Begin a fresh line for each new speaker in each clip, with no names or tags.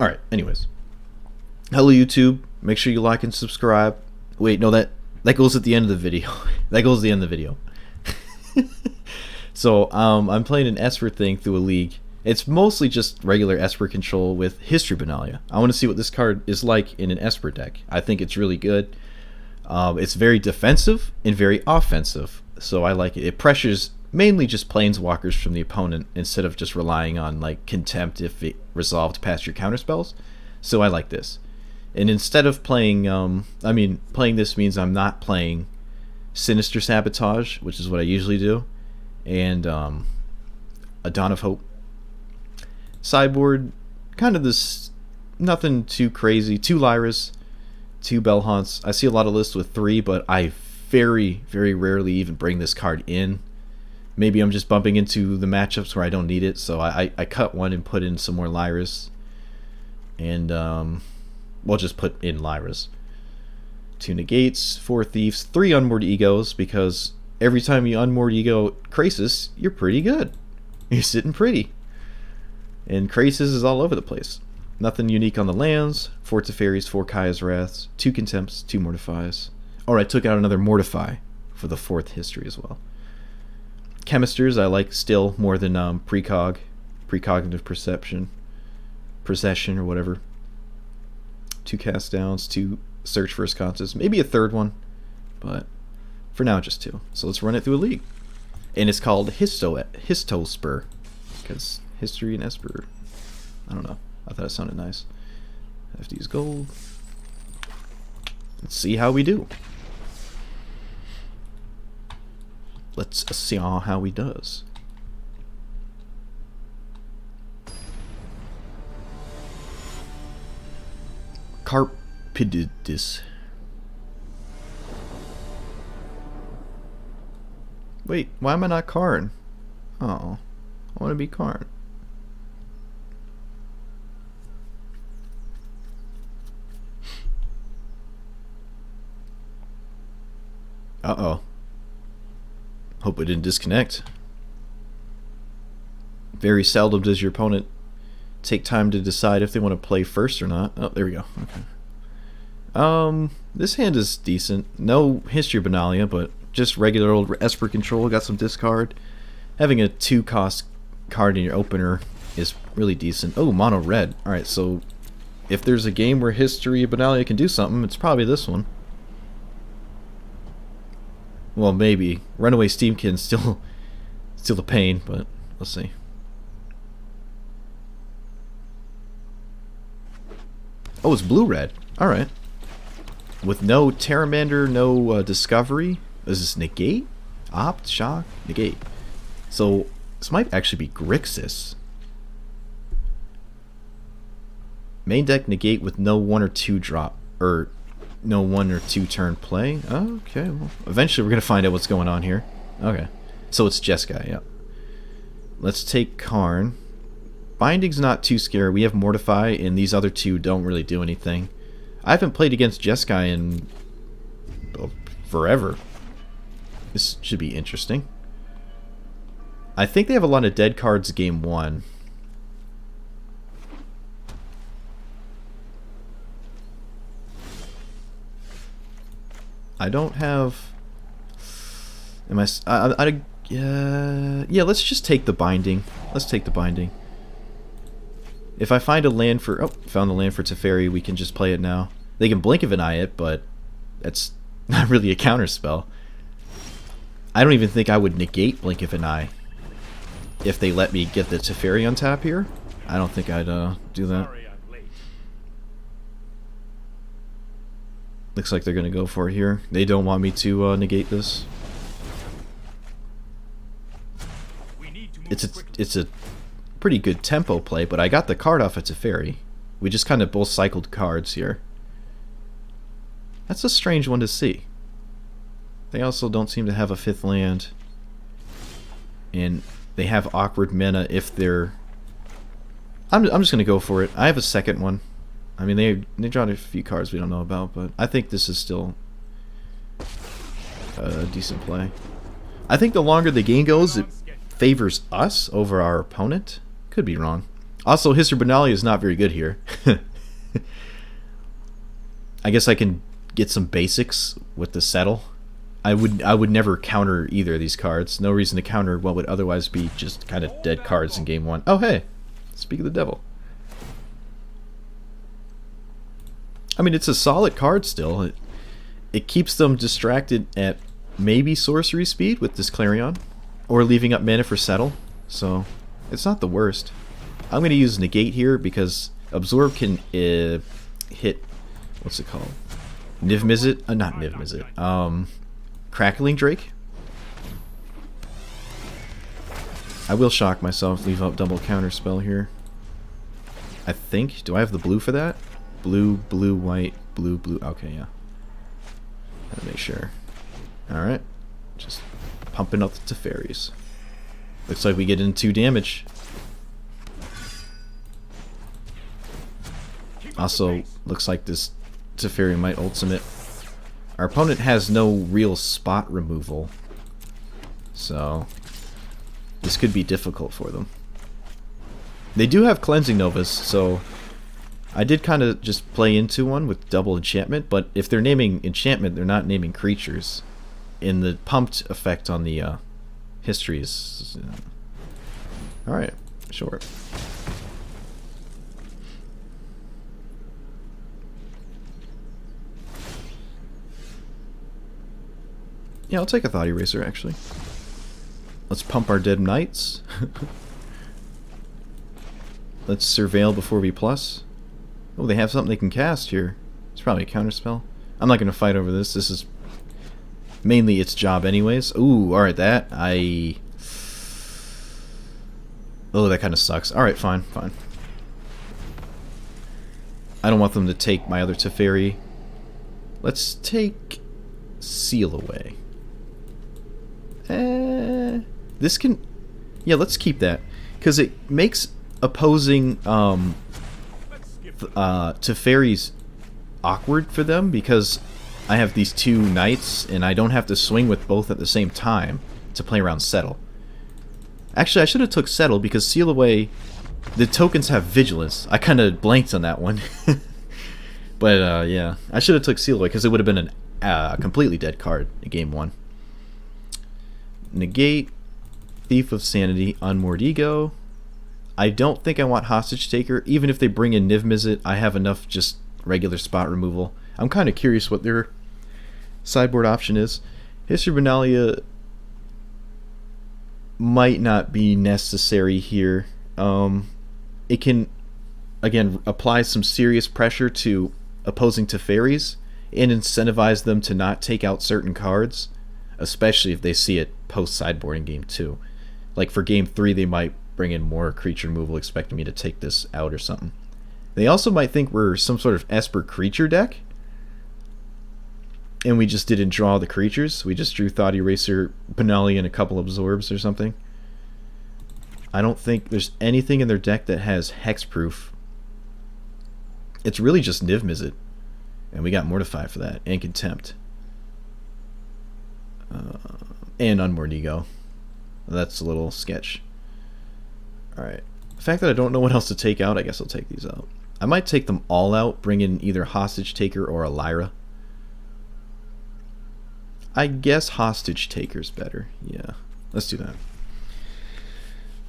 Alright, anyways. Hello YouTube. Make sure you like and subscribe. Wait, no, that goes at the end of the video. That goes at the end of the video. So, I'm playing an Esper thing through a league. It's mostly just regular Esper control with History Benalia. I want to see what this card is like in an Esper deck. I think it's really good. It's very defensive and very offensive, so I like it. It pressures mainly just planeswalkers from the opponent instead of just relying on like Contempt if it resolved past your counterspells. So I like this. And instead of playing, playing this means I'm not playing Sinister Sabotage, which is what I usually do, and a Dawn of Hope. Sideboard, kind of this, nothing too crazy. 2 Lyras, 2 Bellhaunts. I see a lot of lists with 3, but I very, very rarely even bring this card in. Maybe I'm just bumping into the matchups where I don't need it, so I cut one and put in some more Lyras. And, we'll just put in Lyras. 2 Negates, 4 Thieves, 3 Unmoored Egos, because every time you Unmoored Ego Krasis, you're pretty good. You're sitting pretty. And Krasis is all over the place. Nothing unique on the lands. 4 Teferis, 4 Kaya's Wraths, 2 Contempts, 2 Mortifies. Or I took out another Mortify for the 4th history as well. Chemisters I like still more than Precognitive Perception, Procession, or whatever. 2 Cast Downs, 2 Search for Esconces, maybe a 3rd one, but for now just 2. So let's run it through a league. And it's called Histosper, because History and Esper, I don't know. I thought it sounded nice. I have to use gold. Let's see how we do. Let's see how he does. Carpididis. Wait, why am I not Karn? Oh, I want to be Karn. Uh-oh. Hope it didn't disconnect. Very seldom does your opponent take time to decide if they want to play first or not. Oh, there we go. Okay. This hand is decent. No History Benalia, but just regular old Esper control. Got some discard. Having a 2-cost card in your opener is really decent. Oh, mono red. Alright, so if there's a game where History Benalia can do something, it's probably this one. Well, maybe. Runaway Steamkin's still a pain, but let's see. Oh, it's blue-red. Alright. With no Terramander, no Discovery. Is this Negate? Opt? Shock? Negate. So, this might actually be Grixis. Main deck Negate with no 1 or 2 drop. Or no 1 or 2 turn play. Okay, well, eventually we're going to find out what's going on here. Okay. So it's Jeskai, yeah. Let's take Karn. Binding's not too scary. We have Mortify, and these other 2 don't really do anything. I haven't played against Jeskai in forever. This should be interesting. I think they have a lot of dead cards game 1. I don't have... yeah, let's just take the Binding. Let's take the Binding. If I find a land for... Oh, found the land for Teferi, we can just play it now. They can Blink of an Eye it, but that's not really a counter spell. I don't even think I would negate Blink of an Eye if they let me get the Teferi on tap here. I don't think I'd do that. Looks like they're going to go for it here. They don't want me to negate this. It's a pretty good tempo play, but I got the card off of Teferi. We just kind of both cycled cards here. That's a strange one to see. They also don't seem to have a 5th land. And they have awkward mana if they're... I'm just going to go for it. I have a 2nd one. I mean, they draw a few cards we don't know about, but I think this is still a decent play. I think the longer the game goes, it favors us over our opponent. Could be wrong. Also, History Benalia is not very good here. I guess I can get some basics with the settle. I would never counter either of these cards. No reason to counter what would otherwise be just kind of dead cards in game one. Oh hey, speak of the devil. I mean, it's a solid card still. It keeps them distracted at maybe sorcery speed with this Clarion, or leaving up mana for settle. So it's not the worst. I'm going to use negate here because absorb can hit, what's it called? Niv Mizzet? Not Niv Mizzet. Crackling Drake. I will shock myself, leave up double counter spell here. I think. Do I have the blue for that? Blue, blue, white, blue, blue. Okay, yeah. Gotta make sure. Alright. Just pumping up the Teferis. Looks like we get in 2 damage. Also, looks like this Teferi might ultimate. Our opponent has no real spot removal, so this could be difficult for them. They do have Cleansing Novas, so I did kind of just play into one with double enchantment, but if they're naming enchantment, they're not naming creatures. In the pumped effect on the histories. Alright, sure. Yeah, I'll take a Thought Eraser, actually. Let's pump our Dead Knights. Let's Surveil before we plus. Oh, they have something they can cast here. It's probably a counterspell. I'm not going to fight over this. This is mainly its job anyways. Ooh, alright, that. Oh, that kind of sucks. Alright, fine, fine. I don't want them to take my other Teferi. Let's take Seal Away. This can... Yeah, let's keep that. Because it makes opposing Teferis awkward for them, because I have these 2 knights, and I don't have to swing with both at the same time to play around Settle. Actually, I should have took Settle, because Seal Away, the tokens have Vigilance. I kind of blanked on that one. But, yeah. I should have took Seal Away, because it would have been a completely dead card in game 1. Negate, Thief of Sanity, Unmoored Ego. I don't think I want Hostage Taker. Even if they bring in Niv Mizzet, I have enough just regular spot removal. I'm kind of curious what their sideboard option is. History Benalia might not be necessary here. It can, again, apply some serious pressure to opposing Teferis and incentivize them to not take out certain cards, especially if they see it post-sideboard in game 2. Like for game 3, they might bring in more creature removal, expecting me to take this out or something. They also might think we're some sort of Esper creature deck, and we just didn't draw the creatures. We just drew Thought Eraser, Benalia, and a couple Absorbs or something. I don't think there's anything in their deck that has Hexproof. It's really just Niv Mizzet, and we got Mortify for that, and Contempt. And Unmoored Ego. That's a little sketch. Alright. The fact that I don't know what else to take out, I guess I'll take these out. I might take them all out, bring in either Hostage Taker or a Lyra. I guess Hostage Taker's better. Yeah, let's do that.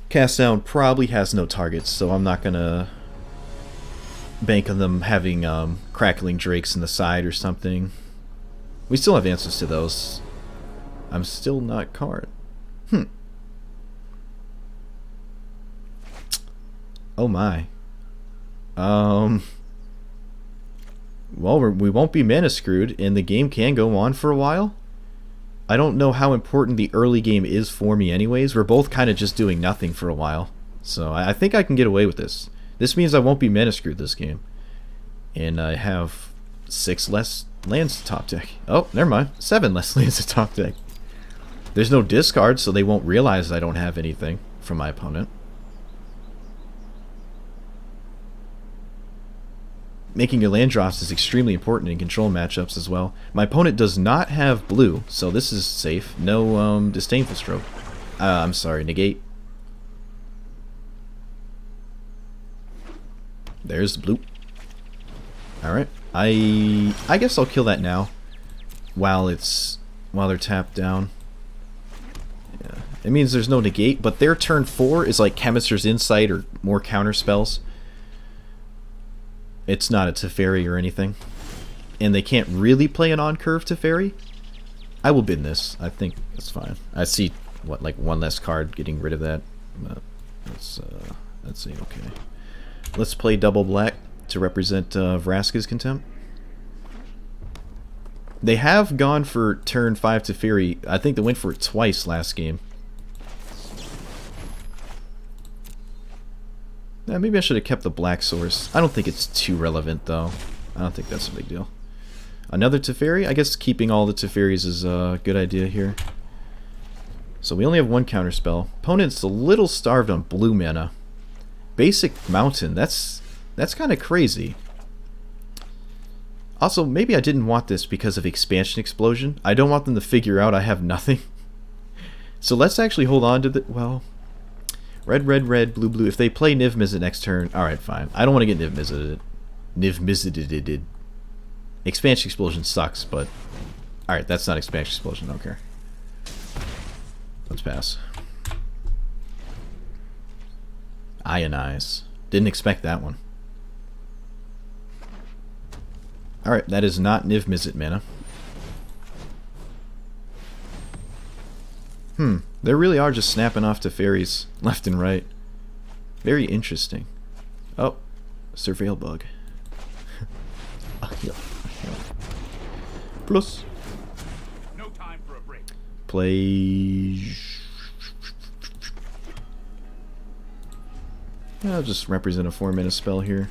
Cast Down probably has no targets, so I'm not going to bank on them having Crackling Drakes in the side or something. We still have answers to those. I'm still not card. Oh my. Well, we won't be mana screwed, and the game can go on for a while. I don't know how important the early game is for me anyways. We're both kind of just doing nothing for a while. So I think I can get away with this. This means I won't be mana screwed this game. And I have 6 less lands to top deck. Oh, never mind. 7 less lands to top deck. There's no discard, so they won't realize I don't have anything from my opponent. Making your land drops is extremely important in control matchups as well. My opponent does not have blue, so this is safe. No Disdainful Stroke. I'm sorry, negate. There's the bloop. Alright. I guess I'll kill that now. While they're tapped down. Yeah. It means there's no negate, but their turn 4 is like Chemist's Insight or more counter spells. It's not a Teferi or anything. And they can't really play an on-curve Teferi. I will bin this. I think that's fine. I see, what, like one less card getting rid of that. Let's see, okay. Let's play double black to represent Vraska's Contempt. They have gone for turn 5 Teferi. I think they went for it twice last game. Yeah, maybe I should have kept the black source. I don't think it's too relevant, though. I don't think that's a big deal. Another Teferi? I guess keeping all the Teferis is a good idea here. So we only have one counterspell. Opponent's a little starved on blue mana. Basic Mountain. That's kind of crazy. Also, maybe I didn't want this because of Expansion Explosion. I don't want them to figure out I have nothing. So let's actually hold on to the... Well... Red, red, red, blue, blue. If they play Niv Mizzet next turn... Alright, fine. I don't want to get Niv Mizzeted. Niv Mizzeted. Expansion Explosion sucks, but... Alright, that's not Expansion Explosion. I don't care. Let's pass. Ionize. Didn't expect that one. Alright, that is not Niv Mizzet mana. They really are just snapping off Teferis left and right. Very interesting. Oh, Surveil Bug. Plus.
No time for a break.
Play. I'll just represent a 4-mana spell here.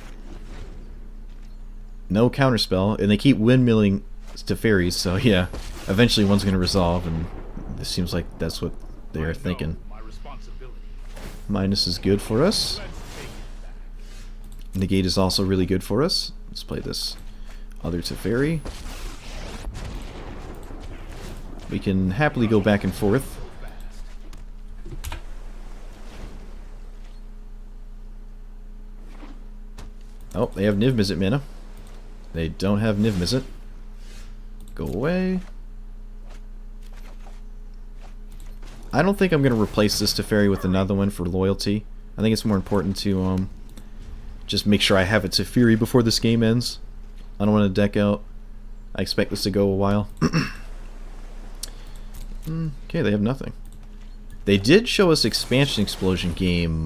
No counterspell, and they keep windmilling Teferis, so yeah, eventually one's going to resolve, and it seems like that's what they are thinking. Minus is good for us. Negate is also really good for us. Let's play this other Teferi. We can happily go back and forth. Oh, they have Niv Mizzet mana. They don't have Niv Mizzet. Go away. I don't think I'm going to replace this Teferi with another one for loyalty. I think it's more important to just make sure I have a Teferi before this game ends. I don't want to deck out. I expect this to go a while. Okay, they have nothing. They did show us Expansion Explosion game...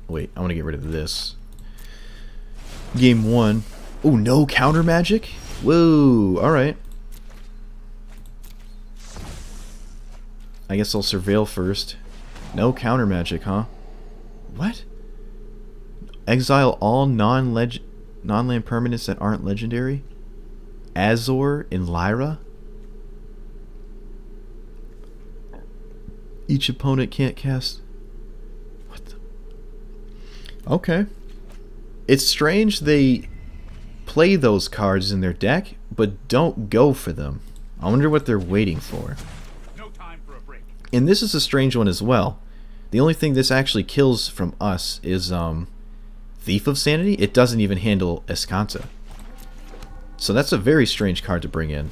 wait, I want to get rid of this. Game 1. Oh, no counter magic? Whoa, alright. I guess I'll surveil first. No counter magic, huh? What? Exile all non-land permanents that aren't legendary? Azor in Lyra? Each opponent can't cast... What the... Okay. It's strange they play those cards in their deck, but don't go for them. I wonder what they're waiting for. And this is a strange one as well. The only thing this actually kills from us is Thief of Sanity. It doesn't even handle Escanta. So that's a very strange card to bring in.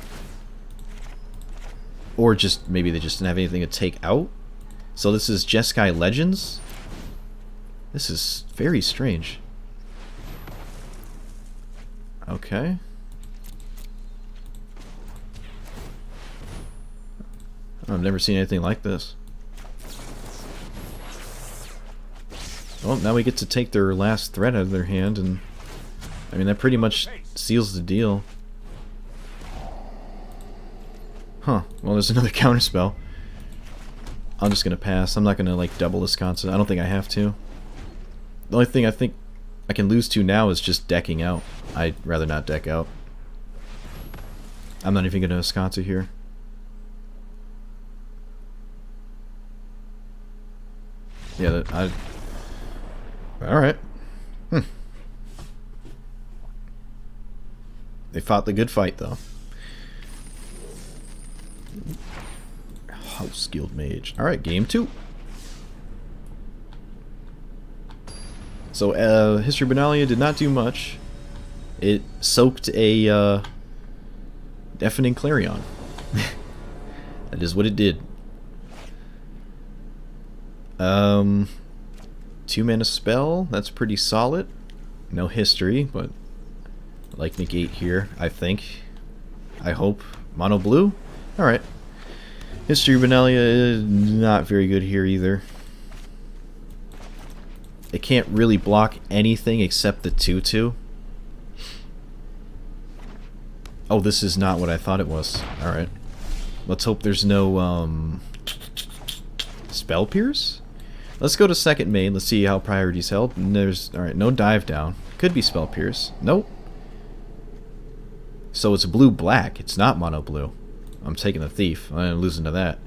Or just maybe they just didn't have anything to take out. So this is Jeskai Legends. This is very strange. Okay. I've never seen anything like this. Well, now we get to take their last threat out of their hand, and I mean that pretty much seals the deal. Huh. Well, there's another counterspell. I'm just gonna pass. I'm not gonna like double this concept. I don't think I have to. The only thing I think I can lose to now is just decking out. I'd rather not deck out. I'm not even gonna Escanta here. Yeah, alright. They fought the good fight, though. House Guild Mage. Alright, game 2. So History Benalia did not do much. It soaked a deafening clarion. That is what it did. 2-mana spell. That's pretty solid. No history, but I like negate here, I think. I hope. Mono blue? Alright. History Benalia is not very good here either. It can't really block anything except the 2/2. Oh, this is not what I thought it was. Alright. Let's hope there's no Spell Pierce? Let's go to second main. Let's see how priority's held. There's alright, no dive down. Could be Spell Pierce. Nope. So it's blue-black. It's not mono-blue. I'm taking the Thief. I'm losing to that.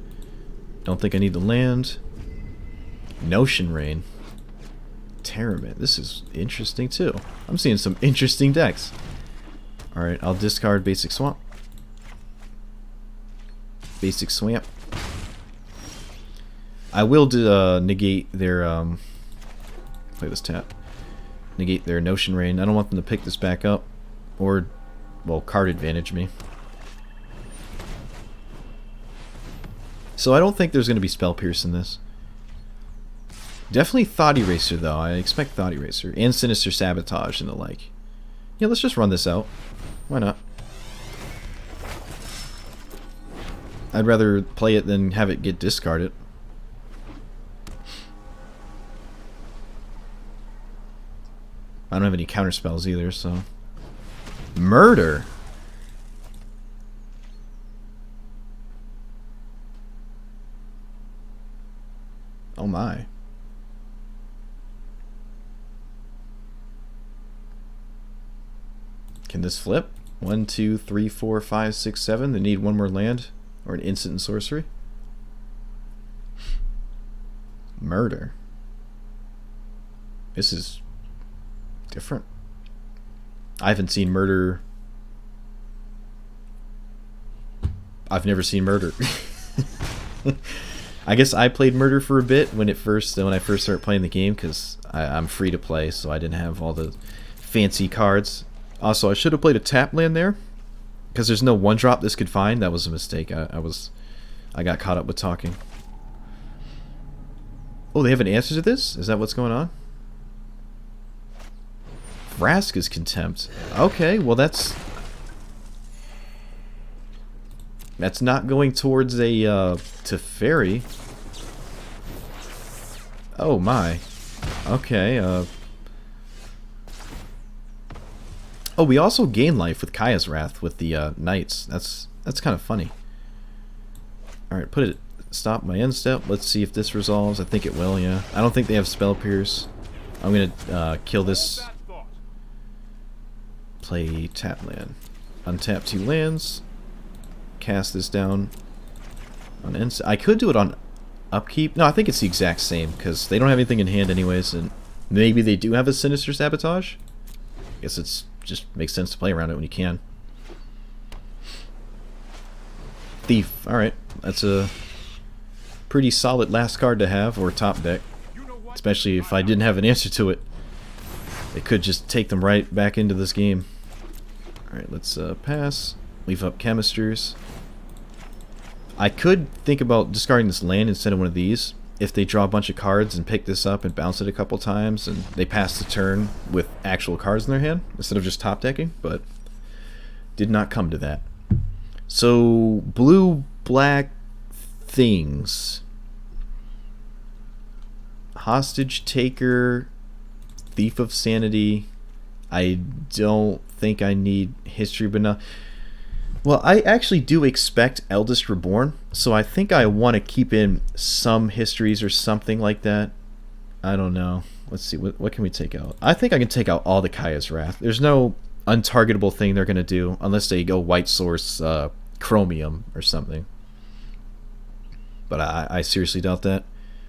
Don't think I need to land. Notion Rain. Terramint. This is interesting too. I'm seeing some interesting decks. Alright, I'll discard Basic Swamp. Basic Swamp. I will negate their play this tap. Negate their Notion Rain. I don't want them to pick this back up. Or, well, card advantage me. So I don't think there's going to be Spell Pierce in this. Definitely Thought Eraser, though. I expect Thought Eraser. And Sinister Sabotage and the like. Yeah, let's just run this out. Why not? I'd rather play it than have it get discarded. I don't have any counter spells either, so... Murder! Oh my. Can this flip? 1, 2, 3, 4, 5, 6, 7. They need one more land or an instant and sorcery. Murder. This is different. I haven't seen Murder. I've never seen Murder. I guess I played Murder for a bit when I first started playing the game because I'm free to play, so I didn't have all the fancy cards. Also, I should have played a tap land there because there's no 1-drop this could find. That was a mistake. I got caught up with talking. Oh, they have an answer to this? Is that what's going on? Vraska's Contempt. Okay, well that's not going towards a Teferi. Oh my. Okay. Oh, we also gain life with Kaya's Wrath with the Knights. That's kind of funny. All right, stop my end step. Let's see if this resolves. I think it will. Yeah. I don't think they have Spell Pierce. I'm gonna kill this. Play tap land. Untap 2 lands. Cast this down on end. I could do it on upkeep. No, I think it's the exact same because they don't have anything in hand anyways, and maybe they do have a Sinister Sabotage. I guess it's just makes sense to play around it when you can. Thief. Alright. That's a pretty solid last card to have, or top deck. Especially if I didn't have an answer to it. It could just take them right back into this game. Alright, let's pass. Leave up Chemisters. I could think about discarding this land instead of one of these. If they draw a bunch of cards and pick this up and bounce it a couple times and they pass the turn with actual cards in their hand instead of just top decking, but did not come to that. So blue-black things. Hostage Taker, Thief of Sanity. I don't think I need History Benalia. Well, I actually do expect Eldest Reborn, so I think I want to keep in some histories or something like that. I don't know. Let's see, what can we take out? I think I can take out all the Kaya's Wrath. There's no untargetable thing they're going to do unless they go White Source Chromium or something. But I seriously doubt that.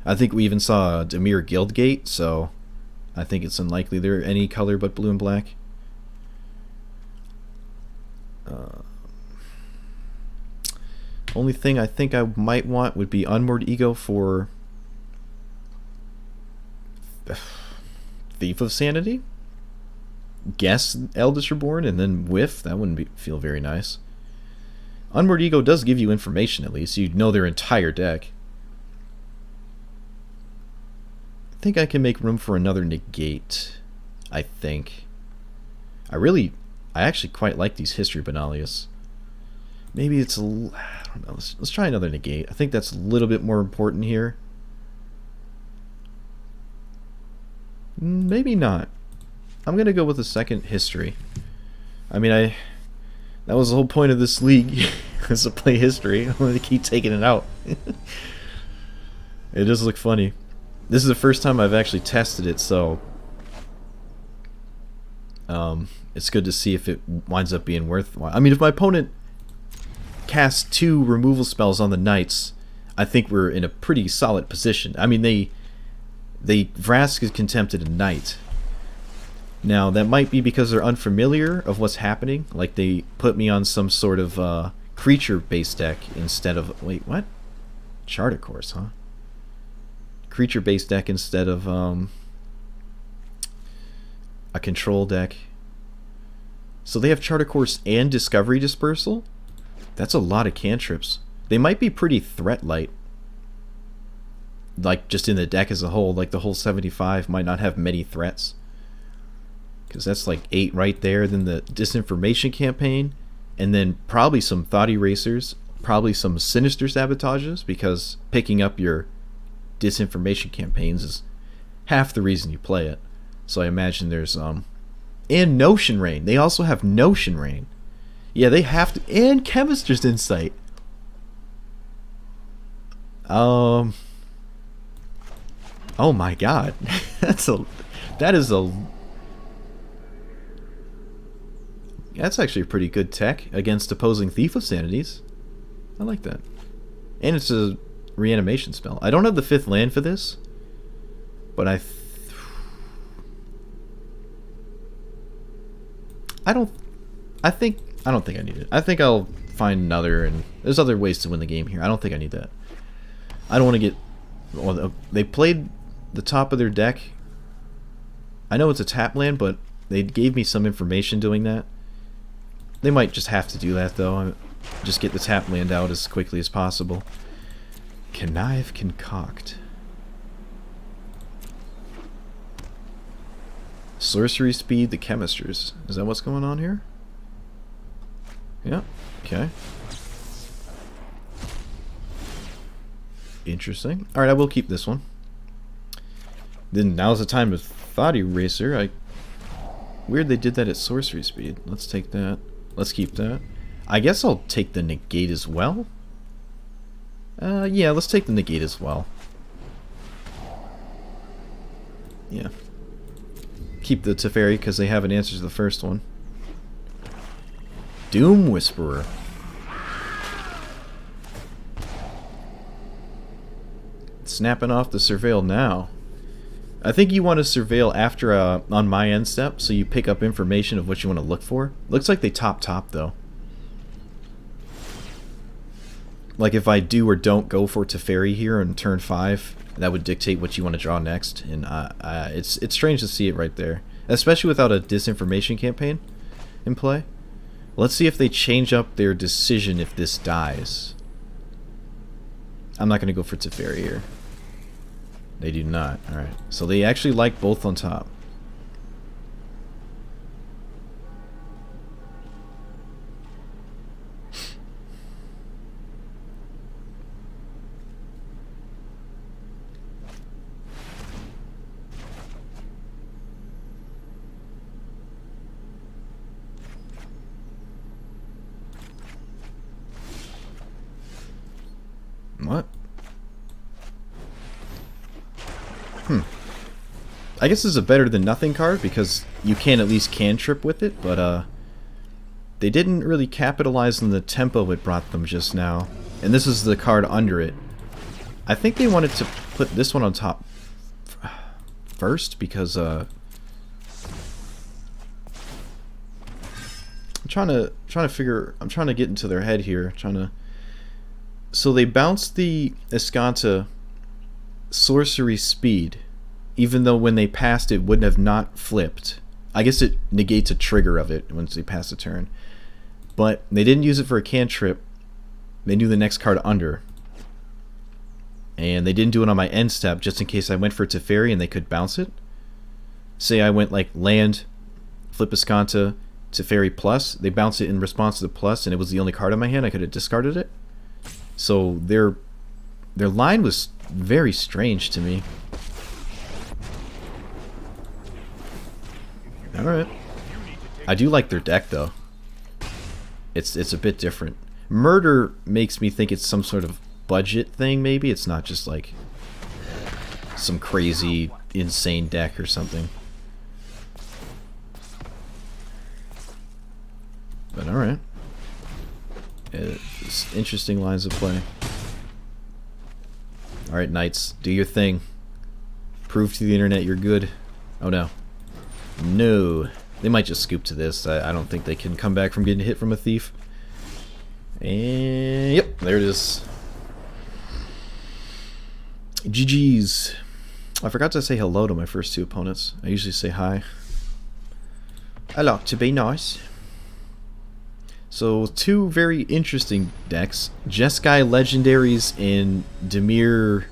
I think we even saw Dimir Guildgate, so I think it's unlikely they're any color but blue and black. Only thing I think I might want would be Unmoored Ego for Thief of Sanity? Guess Eldest Reborn and then whiff? That wouldn't feel very nice. Unward Ego does give you information at least. You know their entire deck. I think I can make room for another negate. I think. I actually quite like these History Banalias. Maybe it's I don't know. Let's try another negate. I think that's a little bit more important here. Maybe not. I'm gonna go with the second history. I mean, that was the whole point of this league, is to play history. I'm gonna keep taking it out. It does look funny. This is the first time I've actually tested it, so it's good to see if it winds up being worthwhile. I mean, if my opponent casts 2 removal spells on the knights, I think we're in a pretty solid position. I mean, they Vraska's contempted a knight. Now, that might be because they're unfamiliar of what's happening. Like, they put me on some sort of creature-based deck instead of... Wait, what? Charter Course, huh? Creature-based deck instead of a control deck. So they have Charter Course and Discovery Dispersal? That's a lot of cantrips. They might be pretty threat light. Like, just in the deck as a whole. Like, the whole 75 might not have many threats. Because that's like 8 right there. Then the Disinformation Campaign. And then probably some Thought Erasers. Probably some Sinister Sabotages. Because picking up your Disinformation Campaigns is half the reason you play it. So I imagine there's... And Notion Rain. They also have Notion Rain. Yeah, they have to... And Chemist's Insight. Oh my god. That's actually a pretty good tech against opposing Thief of Sanities. I like that. And it's a reanimation spell. I don't have the 5th land for this, but I don't think I need it. I think I'll find another, and there's other ways to win the game here. I don't think I need that. I don't want to get... Well, they played the top of their deck. I know it's a tap land, but they gave me some information doing that. They might just have to do that, though. Just get the tap land out as quickly as possible. Connive Concoct. Sorcery Speed, the Chemisters. Is that what's going on here? Yeah, okay. Interesting. Alright, I will keep this one. Then now's the time of Thought Eraser. Weird they did that at Sorcery Speed. Let's take that. Let's keep that. I guess I'll take the Negate as well. Yeah, let's take the Negate as well. Yeah. Keep the Teferi because they have an answer to the first one. Doom Whisperer. Snapping off the Surveil now. I think you want to Surveil after on my end step, so you pick up information of what you want to look for. Looks like they top though. Like if I do or don't go for Teferi here on turn 5, that would dictate what you want to draw next, and it's strange to see it right there, especially without a Disinformation Campaign in play. Let's see if they change up their decision if this dies. I'm not going to go for Teferi here. They do not. Alright. So they actually like both on top. What? I guess this is a better than nothing card because you can at least cantrip with it, but they didn't really capitalize on the tempo it brought them just now. And this is the card under it. I think they wanted to put this one on top first because I'm trying to get into their head here, so they bounced the Escanta Sorcery Speed. even though when they passed it wouldn't have not flipped. I guess it negates a trigger of it once they pass a turn. But they didn't use it for a cantrip. They knew the next card under. And they didn't do it on my end step just in case I went for Teferi and they could bounce it. Say I went like land, flip Escanta, Teferi plus. They bounce it in response to the plus and it was the only card in my hand. I could have discarded it. So their line was very strange to me. Alright. I do like their deck though. It's a bit different. Murder makes me think it's some sort of budget thing maybe. It's not just like some crazy insane deck or something. But alright. It's interesting lines of play. Alright, Knights, do your thing. Prove to the internet you're good. Oh no. No. They might just scoop to this. I don't think they can come back from getting hit from a thief. And yep, there it is. GG's. I forgot to say hello to my first two opponents. I usually say hi. I like to be nice. So, two very interesting decks. Jeskai Legendaries and Dimir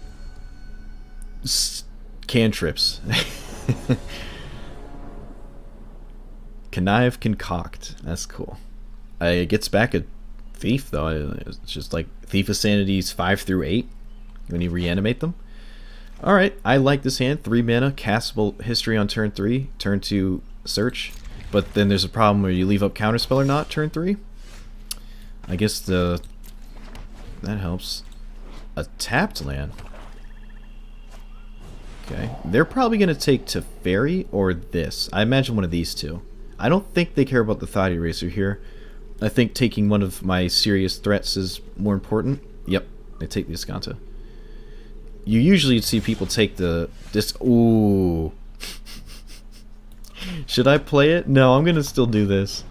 Cantrips. Connive Concoct. That's cool. It gets back a Thief, though. It's just like Thief of Sanity's 5 through 8 when you reanimate them. Alright, I like this hand. 3 mana, castable History on turn 3, turn 2 Search. But then there's a problem where you leave up Counterspell or not turn 3. I guess that helps. A tapped land. Okay. They're probably going to take Teferi or this. I imagine one of these two. I don't think they care about the Thought Eraser here. I think taking one of my serious threats is more important. Yep, they take the Escanta. You usually see people take this. Ooh. Should I play it? No, I'm going to still do this.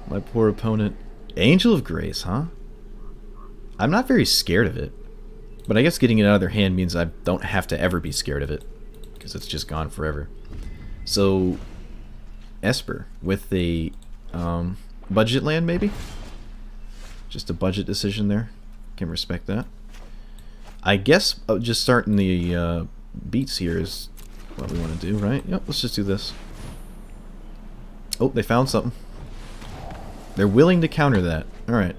My poor opponent. Angel of Grace, huh? I'm not very scared of it. But I guess getting it out of their hand means I don't have to ever be scared of it. Because it's just gone forever. So, Esper with a budget land, maybe? Just a budget decision there. Can respect that. I guess just starting the beats here is what we want to do, right? Yep, let's just do this. Oh, they found something. They're willing to counter that. Alright.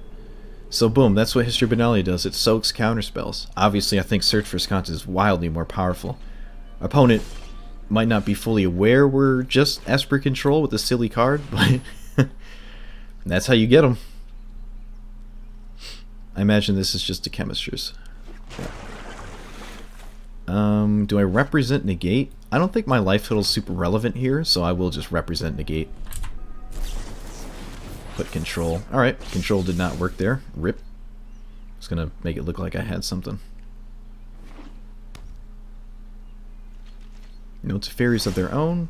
So boom, that's what History Benalia does. It soaks counterspells. Obviously, I think Search for Escanta is wildly more powerful. Opponent might not be fully aware we're just Esper control with a silly card, but that's how you get them. I imagine this is just a Chemisters. Do I represent Negate? I don't think my life total is super relevant here, so I will just represent Negate. Put Control. Alright, Control did not work there. Rip. Just gonna make it look like I had something. No Teferis of their own.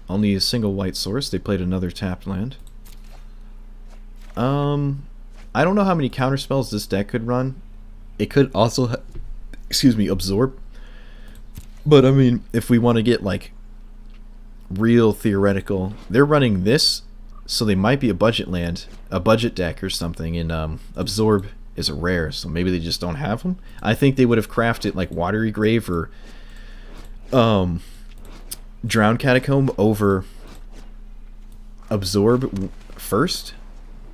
Only a single white source. They played another tapped land. I don't know how many counterspells this deck could run. It could also, absorb. But I mean, if we want to get like real theoretical, they're running this, so they might be a budget land, a budget deck or something, and absorb is a rare, so maybe they just don't have them. I think they would have crafted like Watery Grave or Drowned Catacomb over absorb first,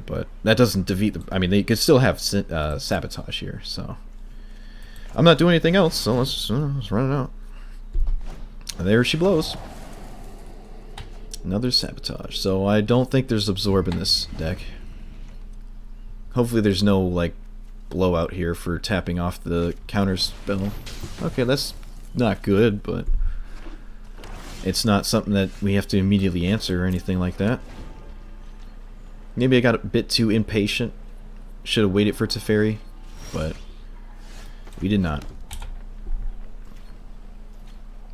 but that doesn't defeat the. I mean, they could still have sabotage here, so I'm not doing anything else. So let's run it out. And there she blows. Another sabotage. So I don't think there's absorb in this deck. Hopefully there's no like blowout here for tapping off the counter spell. Okay, that's not good, but it's not something that we have to immediately answer or anything like that. Maybe I got a bit too impatient. Should have waited for Teferi, but we did not.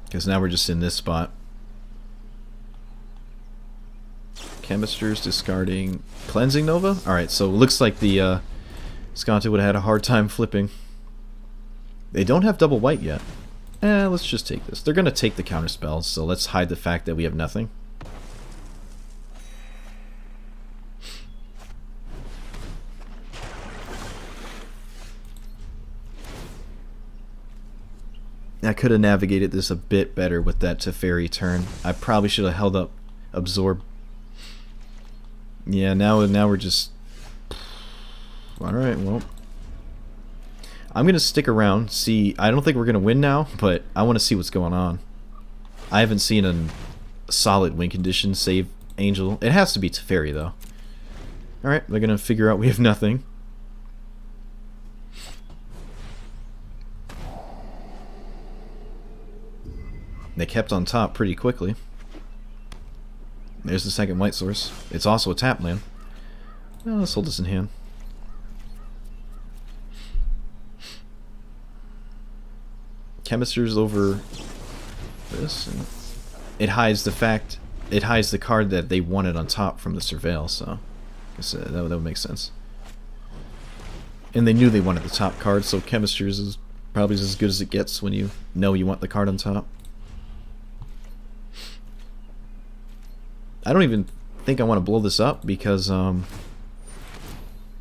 Because now we're just in this spot. Chemisters discarding Cleansing Nova? Alright, so it looks like the Escanta would have had a hard time flipping. They don't have double white yet. Let's just take this. They're going to take the counter spells, so let's hide the fact that we have nothing. I could have navigated this a bit better with that Teferi turn. I probably should have held up Absorb. Yeah, now we're just... Alright, well... I'm going to stick around, see... I don't think we're going to win now, but I want to see what's going on. I haven't seen a solid win condition save Angel. It has to be Teferi, though. Alright, they're going to figure out we have nothing. They kept on top pretty quickly. There's the second white source. It's also a tap land. Well, let's hold this in hand. Chemisters over this. And it hides the fact. It hides the card that they wanted on top from the Surveil, so I guess that would make sense. And they knew they wanted the top card, so Chemisters is probably as good as it gets when you know you want the card on top. I don't even think I want to blow this up because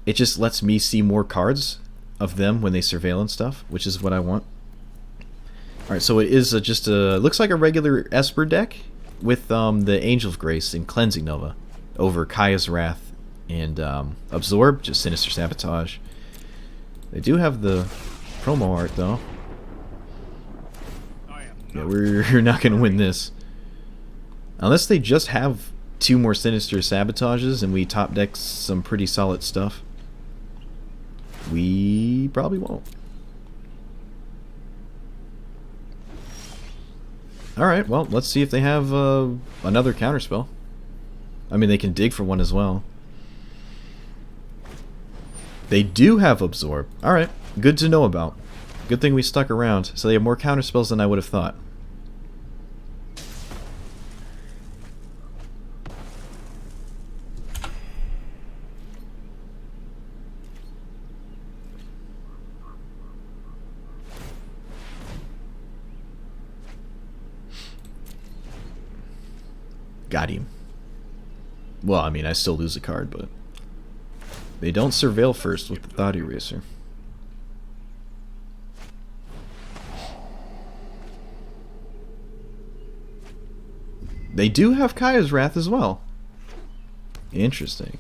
it just lets me see more cards of them when they surveil and stuff, which is what I want. Alright, so it is just a... looks like a regular Esper deck with the Angel of Grace and Cleansing Nova over Kaya's Wrath and Absorb, just Sinister Sabotage. They do have the promo art, though. Yeah, we're not going to win this. Unless they just have 2 more Sinister Sabotages and we top deck some pretty solid stuff. We probably won't. Alright, well, let's see if they have another counterspell. I mean, they can dig for one as well. They do have Absorb. Alright, good to know about. Good thing we stuck around. So they have more counterspells than I would have thought. Got him. Well, I mean, I still lose a card, but... They don't surveil first with the Thought Eraser. They do have Kaya's Wrath as well. Interesting.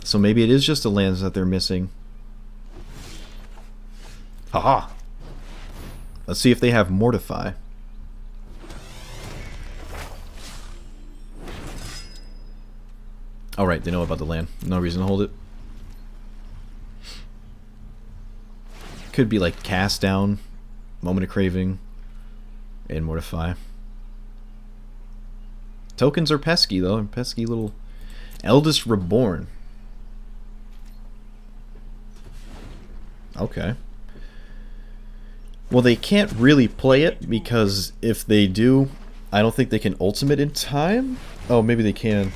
So maybe it is just the lands that they're missing. Haha! Let's see if they have Mortify. Alright, they know about the land. No reason to hold it. Could be like Cast Down, Moment of Craving, and Mortify. Tokens are pesky, though. Pesky little... Eldest Reborn. Okay. Well, they can't really play it, because if they do, I don't think they can ultimate in time? Oh, maybe they can.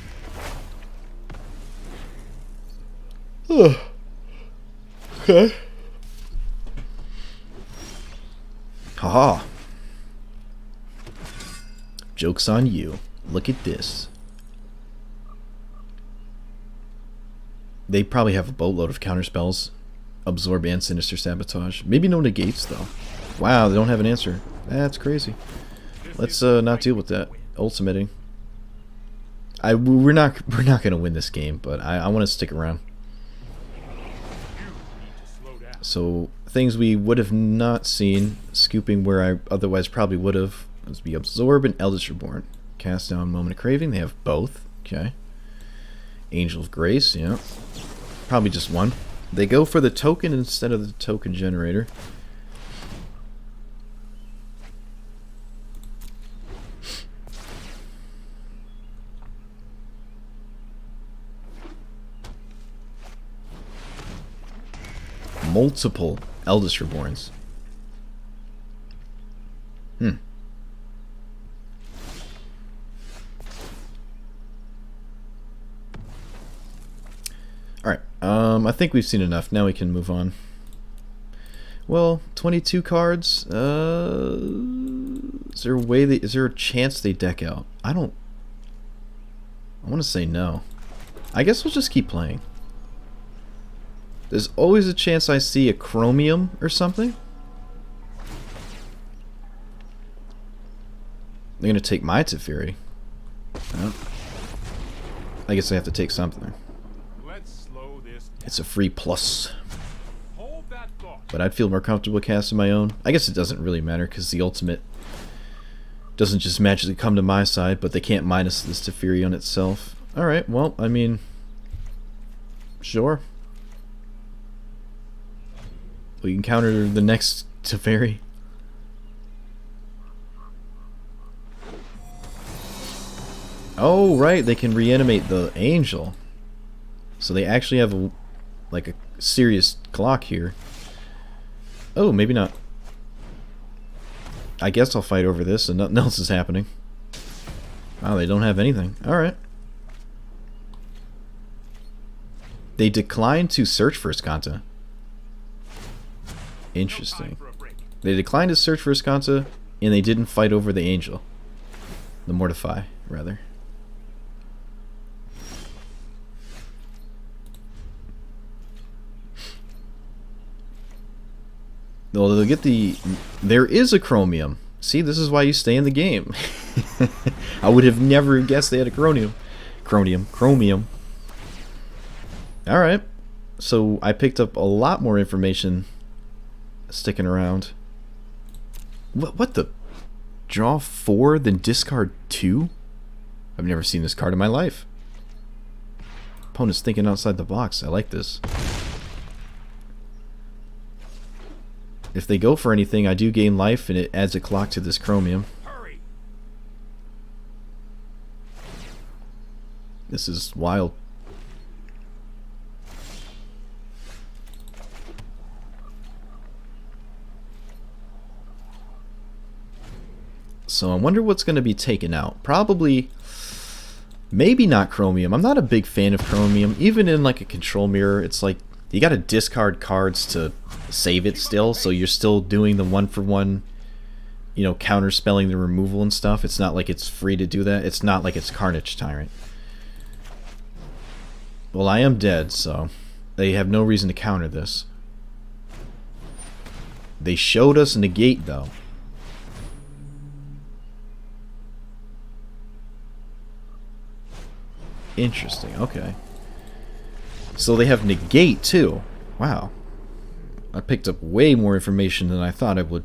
Okay. Haha. Joke's on you. Look at this. They probably have a boatload of counterspells. Absorb and Sinister Sabotage. Maybe no negates, though. Wow, they don't have an answer. That's crazy. Let's not deal with that. Ultimating. We're not gonna win this game, but I want to stick around. So things we would have not seen, scooping where I otherwise probably would have. Let's be Absorb and Eldest Reborn. Cast Down, Moment of Craving. They have both. Okay. Angel of Grace. Yeah. Probably just one. They go for the token instead of the token generator. Multiple Eldest Reborns. Alright, I think we've seen enough. Now we can move on. Well, 22 cards. Is there a way is there a chance they deck out? I want to say no. I guess we'll just keep playing. There's always a chance I see a Chromium or something. They're gonna take my Teferi. Oh. I guess I have to take something.
Let's slow this down.
It's a free plus.
Hold that thought.
But I'd feel more comfortable casting my own. I guess it doesn't really matter because the ultimate doesn't just magically come to my side, but they can't minus this Teferi on itself. Alright, well, I mean, sure. We can counter the next Teferi. Oh, right, they can reanimate the angel. So they actually have a serious clock here. Oh, maybe not. I guess I'll fight over this and nothing else is happening. Wow, they don't have anything. Alright. They declined to search for Escanta. Interesting. They declined to search for Escanta, and they didn't fight over the angel. The Mortify, rather. Well, they'll get the... There is a Chromium. See, this is why you stay in the game. I would have never guessed they had a Chromium. Chromium. Alright. So, I picked up a lot more information sticking around. What the? Draw 4, then discard 2? I've never seen this card in my life. Opponent's thinking outside the box. I like this. If they go for anything, I do gain life, and it adds a clock to this Chromium.
Hurry.
This is wild. So I wonder what's going to be taken out. Probably, maybe not Chromium. I'm not a big fan of Chromium. Even in like a control mirror, it's like you got to discard cards to save it still. So you're still doing the 1-for-1, you know, counter spelling the removal and stuff. It's not like it's free to do that. It's not like it's Carnage Tyrant. Well, I am dead, so they have no reason to counter this. They showed us negate though. Interesting, okay. So they have negate too. Wow. I picked up way more information than I thought I would.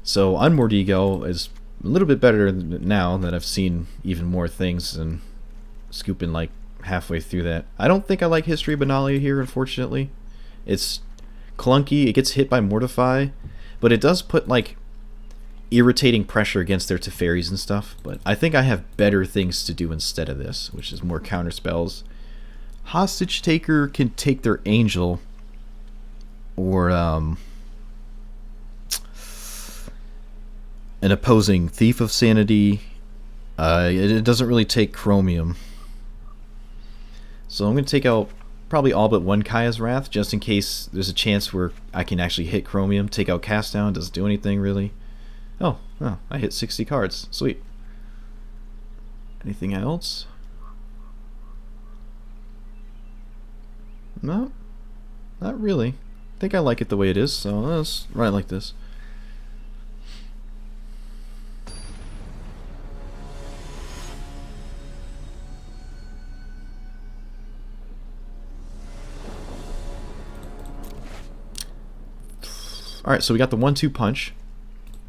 So Unmordigo is a little bit better now that I've seen even more things and scooping like halfway through that. I don't think I like History Benalia here, unfortunately. It's clunky, it gets hit by Mortify, but it does put like irritating pressure against their Teferis and stuff, but I think I have better things to do instead of this, which is more counter spells. Hostage Taker can take their Angel, or an opposing Thief of Sanity. It doesn't really take Chromium. So I'm going to take out probably all but one Kaya's Wrath, just in case there's a chance where I can actually hit Chromium. Take out Cast Down, doesn't do anything really. Oh, I hit 60 cards. Sweet. Anything else? No, not really. I think I like it the way it is, so let's run it like this. Alright, so we got the 1-2 punch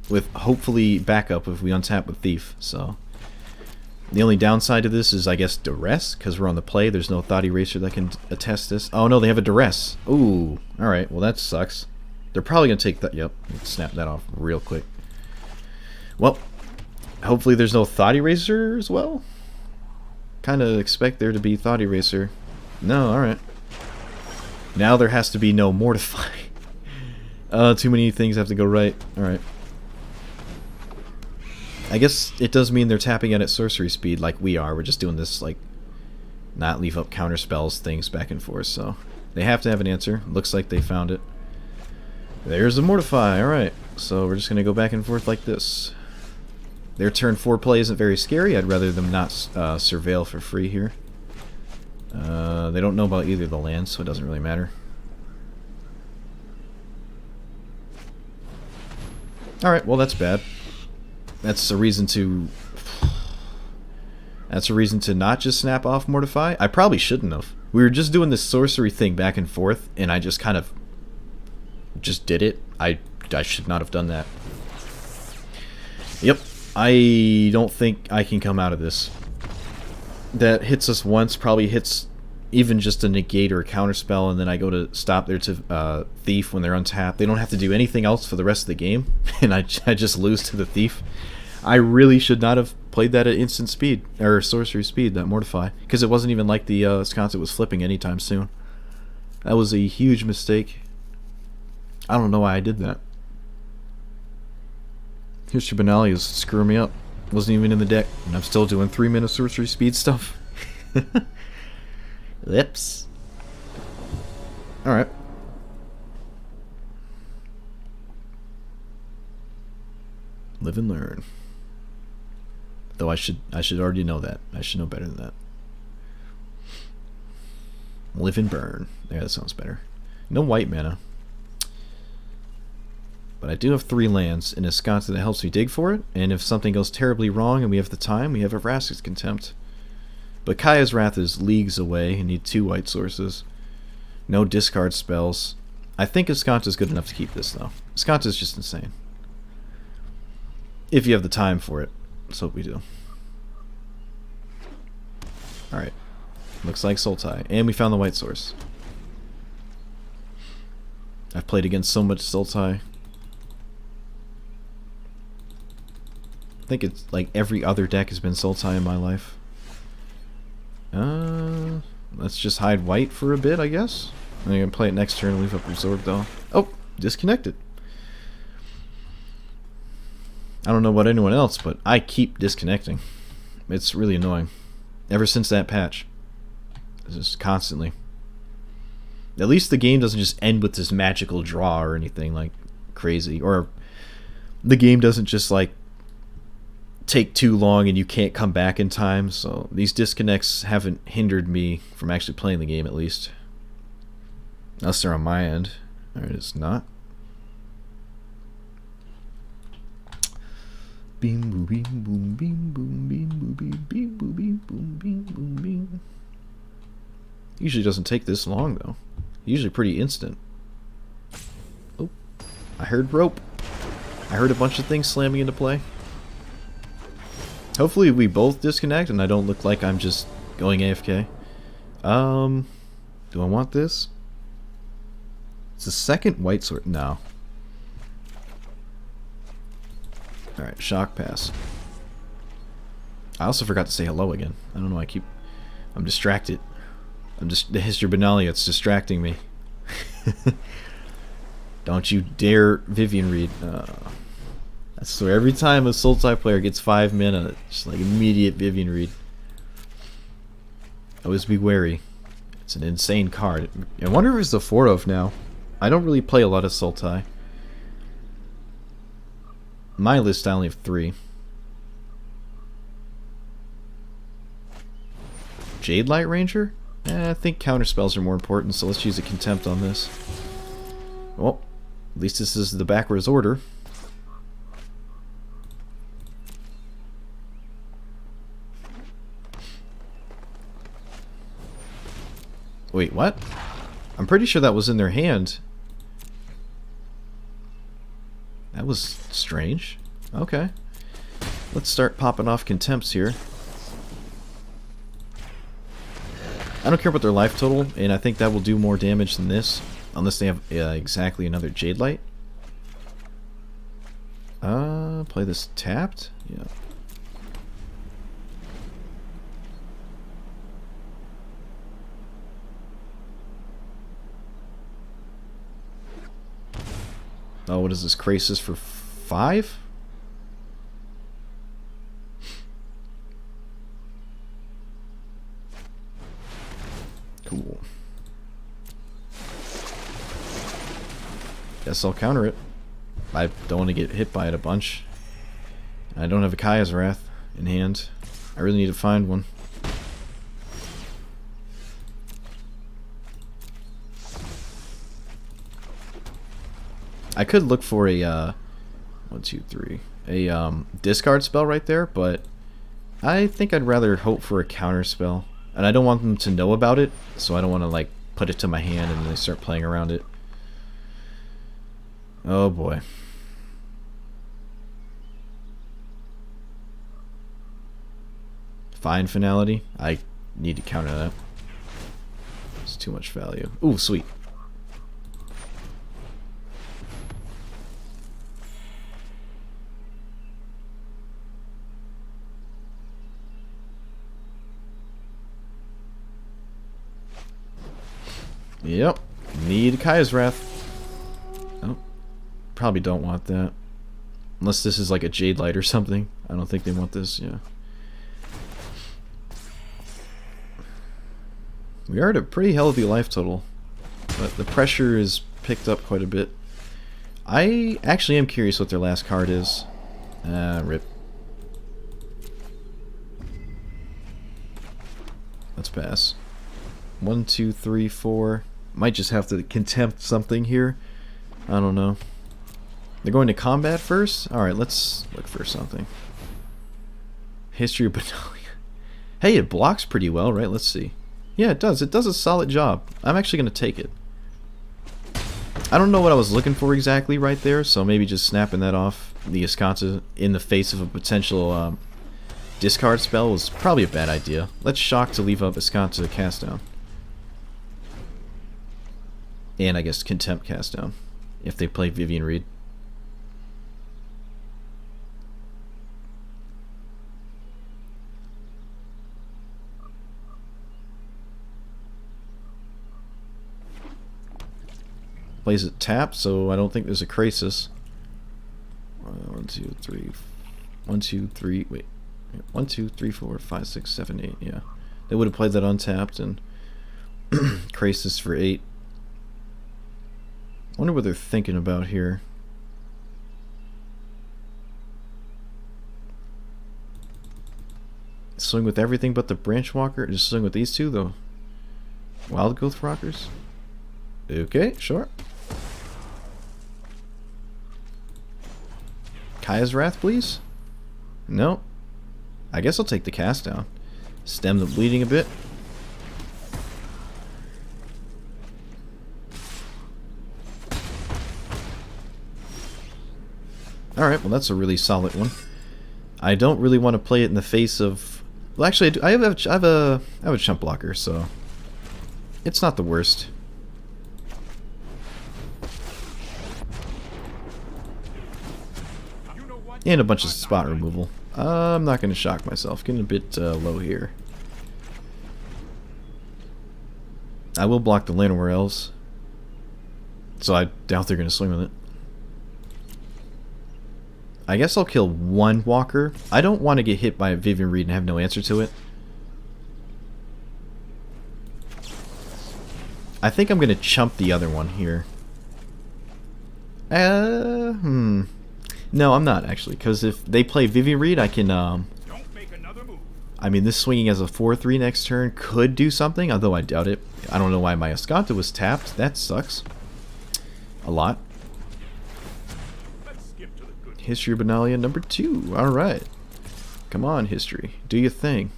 with hopefully backup if we untap with Thief. So the only downside to this is, I guess, Duress, because we're on the play. There's no Thought Eraser that can attest this. Oh no, they have a Duress. Ooh, alright, well that sucks. They're probably going to take that. Yep, snap that off real quick. Well, hopefully there's no Thought Eraser as well. Kind of expect there to be Thought Eraser. No, alright. Now there has to be no Mortify. Too many things have to go right. Alright. I guess it does mean they're tapping out at sorcery speed like we are. We're just doing this, like, not leave up counter spells things back and forth. So they have to have an answer. Looks like they found it. There's a Mortify. Alright, so we're just going to go back and forth like this. Their turn 4 play isn't very scary. I'd rather them not surveil for free here. They don't know about either of the lands, so it doesn't really matter. Alright, well that's bad. That's a reason to... That's a reason to not just snap off Mortify. I probably shouldn't have. We were just doing this sorcery thing back and forth, and I just kind of... just did it. I should not have done that. Yep. I don't think I can come out of this. That hits us once, probably hits even just a negate or a counterspell, and then I go to stop there to Thief when they're untapped. They don't have to do anything else for the rest of the game, and I just lose to the Thief. I really should not have played that at instant speed, or sorcery speed, that Mortify, because it wasn't even like the Sconset was flipping anytime soon. That was a huge mistake. I don't know why I did that. History Benalia is screwing me up. Wasn't even in the deck, and I'm still doing 3-minute sorcery speed stuff. Lips. Alright. Live and learn. Though I should already know that. I should know better than that. Live and burn. Yeah, that sounds better. No white mana. But I do have 3 lands in a Sconset that helps me dig for it, and if something goes terribly wrong and we have the time, we have a Vraskic's Contempt. But Kaya's Wrath is leagues away and need 2 white sources. No discard spells. I think Sconset is good enough to keep this, though. Sconset is just insane. If you have the time for it. Let's hope we do. Alright. Looks like Sultai. And we found the white source. I've played against so much Sultai. I think it's like every other deck has been Sultai in my life. Let's just hide white for a bit, I guess. I'm gonna play it next turn and leave up Absorb though. Oh, disconnected. I don't know about anyone else, but I keep disconnecting. It's really annoying. Ever since that patch. It's just constantly. At least the game doesn't just end with this magical draw or anything like crazy. Or the game doesn't just like take too long and you can't come back in time. So these disconnects haven't hindered me from actually playing the game, at least. Unless they're on my end. Alright, it's not. Beam boom beam boom beam boom beam boom beam beam boom beam boom beam boom beam. Usually doesn't take this long though. Usually pretty instant. Oh, I heard rope. I heard a bunch of things slamming into play. Hopefully we both disconnect and I don't look like I'm just going AFK. Do I want this? It's the second white sword. No. Alright, shock pass. I also forgot to say hello again. I don't know, I'm distracted. The History Benalia, it's distracting me. Don't you dare Vivian read. I swear, every time a Sultai player gets 5 mana, it's like immediate Vivian read. Always be wary. It's an insane card. I wonder if it's the 4 of now. I don't really play a lot of Sultai. My list I only have 3. Jade Light Ranger? I think counterspells are more important, so let's use a Contempt on this. Well, at least this is the backwards order. Wait, what? I'm pretty sure that was in their hand. That was strange. Okay. Let's start popping off Contempts here. I don't care about their life total, and I think that will do more damage than this. Unless they have exactly another Jade Light. Play this tapped? Yeah. Oh, what is this? Krasis for 5? Cool. Guess I'll counter it. I don't want to get hit by it a bunch. I don't have a Kaya's Wrath in hand. I really need to find one. I could look for a 1, 2, 3, a discard spell right there, but I think I'd rather hope for a counter spell, and I don't want them to know about it, so I don't want to like put it to my hand and then they start playing around it. Oh boy. Fine finality. I need to counter that. It's too much value. Ooh, sweet. Yep. Need Kaya's Wrath. Oh. Probably don't want that. Unless this is like a Jade Light or something. I don't think they want this, yeah. We are at a pretty healthy life total. But the pressure is picked up quite a bit. I actually am curious what their last card is. Rip. Let's pass. 1, 2, 3, 4. Might just have to contempt something here. I don't know. They're going to combat first? Alright, let's look for something. History of Benalia. Hey, it blocks pretty well, right? Let's see. Yeah, it does. It does a solid job. I'm actually going to take it. I don't know what I was looking for exactly right there, so maybe just snapping that off the Escanta in the face of a potential discard spell was probably a bad idea. Let's shock to leave up Escanta cast down. And I guess Contempt cast down if they play Vivian Reed. Plays it tap, so I don't think there's a Crisis. 1, 2, 3. 1, 2, 3. Wait. 1, 2, 3, 4, 5, 6, 7, 8. Yeah. They would have played that untapped and Crisis for 8. Wonder what they're thinking about here. Swing with everything but the Branch Walker? Just swing with these two, though. Wild Growth Rockers? Okay, sure. Kaya's Wrath, please? No. I guess I'll take the cast down. Stem the bleeding a bit. Alright, well that's a really solid one. I don't really want to play it in the face of... Well, actually, I have a chump blocker, so... It's not the worst. And a bunch of spot removal. I'm not going to shock myself. Getting a bit low here. I will block the Llanowar Elves. So I doubt they're going to swing with it. I guess I'll kill one Walker. I don't want to get hit by a Vivian Reed and have no answer to it. I think I'm going to chump the other one here. No, I'm not actually, because if they play Vivian Reed, I can,
Don't make another move.
I mean, this swinging as a 4-3 next turn could do something, although I doubt it. I don't know why my Escanta was tapped. That sucks. A lot.
Let's skip to the good.
History of Benalia number 2. Alright. Come on, History. Do your thing.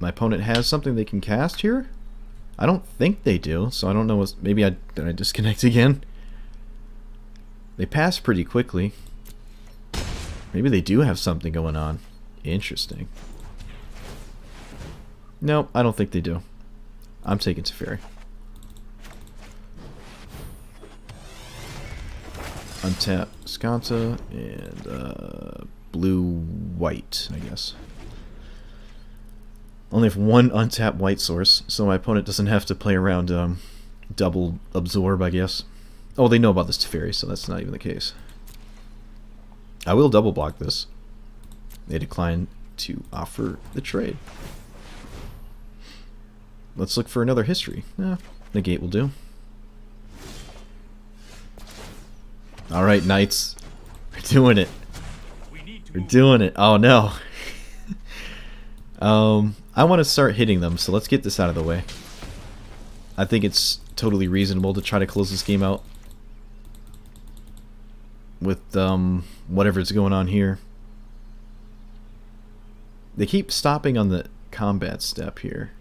My opponent has something they can cast here? I don't think they do, so I don't know what... Maybe did I disconnect again? They pass pretty quickly. Maybe they do have something going on. Interesting. Nope, I don't think they do. I'm taking Teferi. Untap Skanta and blue-white, I guess. Only have one untapped white source, so my opponent doesn't have to play around double absorb, I guess. Oh, they know about this Teferi, so that's not even the case. I will double block this. They decline to offer the trade. Let's look for another history. Negate will do. Alright, knights. We're doing it.
We need to
We're
move.
doing it. Oh no. I want to start hitting them, so let's get this out of the way. I think it's totally reasonable to try to close this game out with whatever's going on here. They keep stopping on the combat step here.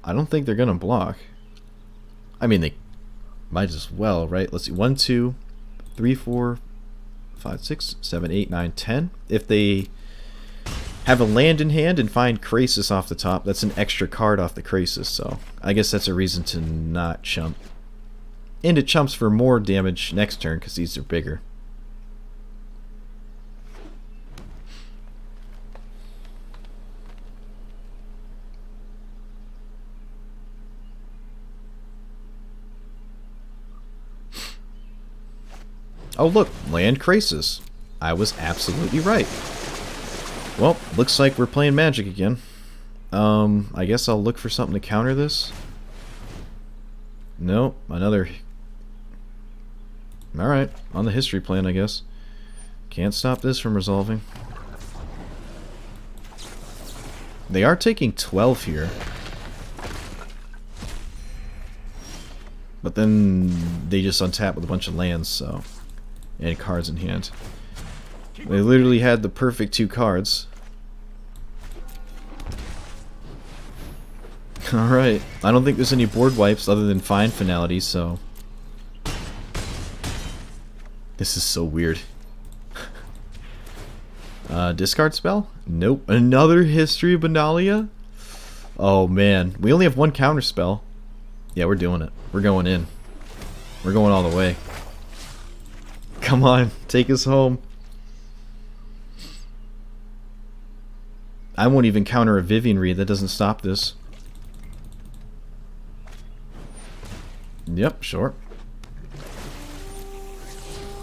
I don't think they're gonna block. I mean, they might as well, right? Let's see. 1, 2, 3, 4, 5, 6, 7, 8, 9, 10. If they have a land in hand and find Krasis off the top, that's an extra card off the Krasis, so I guess that's a reason to not chump. And it chumps for more damage next turn because these are bigger. Oh look, land Krasis. I was absolutely right. Well, looks like we're playing Magic again. I guess I'll look for something to counter this. No, another... Alright, on the history plan, I guess. Can't stop this from resolving. They are taking 12 here. But then they just untap with a bunch of lands, so... And cards in hand. They literally had the perfect 2 cards. Alright. I don't think there's any board wipes other than Fine Finality, so... This is so weird. Discard spell? Nope. Another History of Benalia? Oh man. We only have 1 counter spell. Yeah, we're doing it. We're going in. We're going all the way. Come on, take us home. I won't even counter a Vivian Reed. That doesn't stop this. Yep, sure.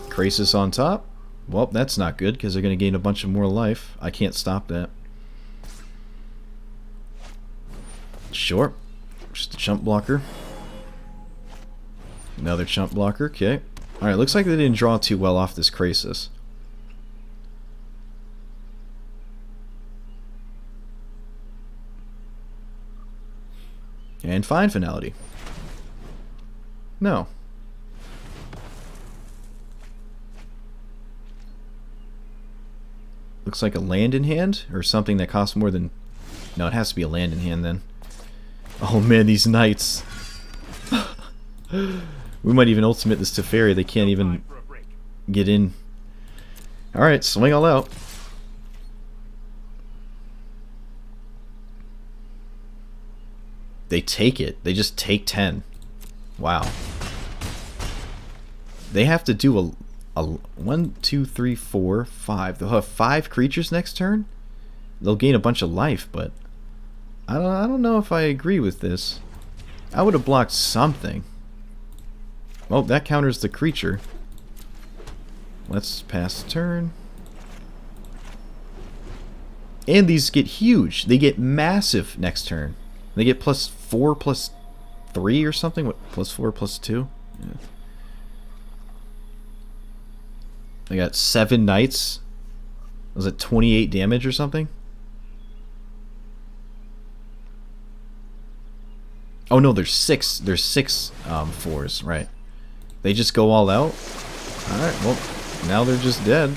Krasis on top. Well, that's not good because they're going to gain a bunch of more life. I can't stop that. Sure. Just a chump blocker. Another chump blocker. Okay. Alright, looks like they didn't draw too well off this Krasis. And Fine Finality. No. Looks like a land in hand, or something that costs more than... No, it has to be a land in hand then. Oh man, these knights. We might even ultimate this Teferi. They can't even get in. Alright, swing all out. They take it. They just take 10. Wow. They have to do a 1, 2, 3, 4, 5. They'll have 5 creatures next turn. They'll gain a bunch of life, but I don't know if I agree with this. I would have blocked something. Well, that counters the creature. Let's pass the turn. And these get huge. They get massive next turn. They get +4, +3 or something. What? +4, +2? Yeah. They got 7 knights. Was it 28 damage or something? Oh no, there's 6. There's 6 4s, right? They just go all out? Alright, well, now they're just dead.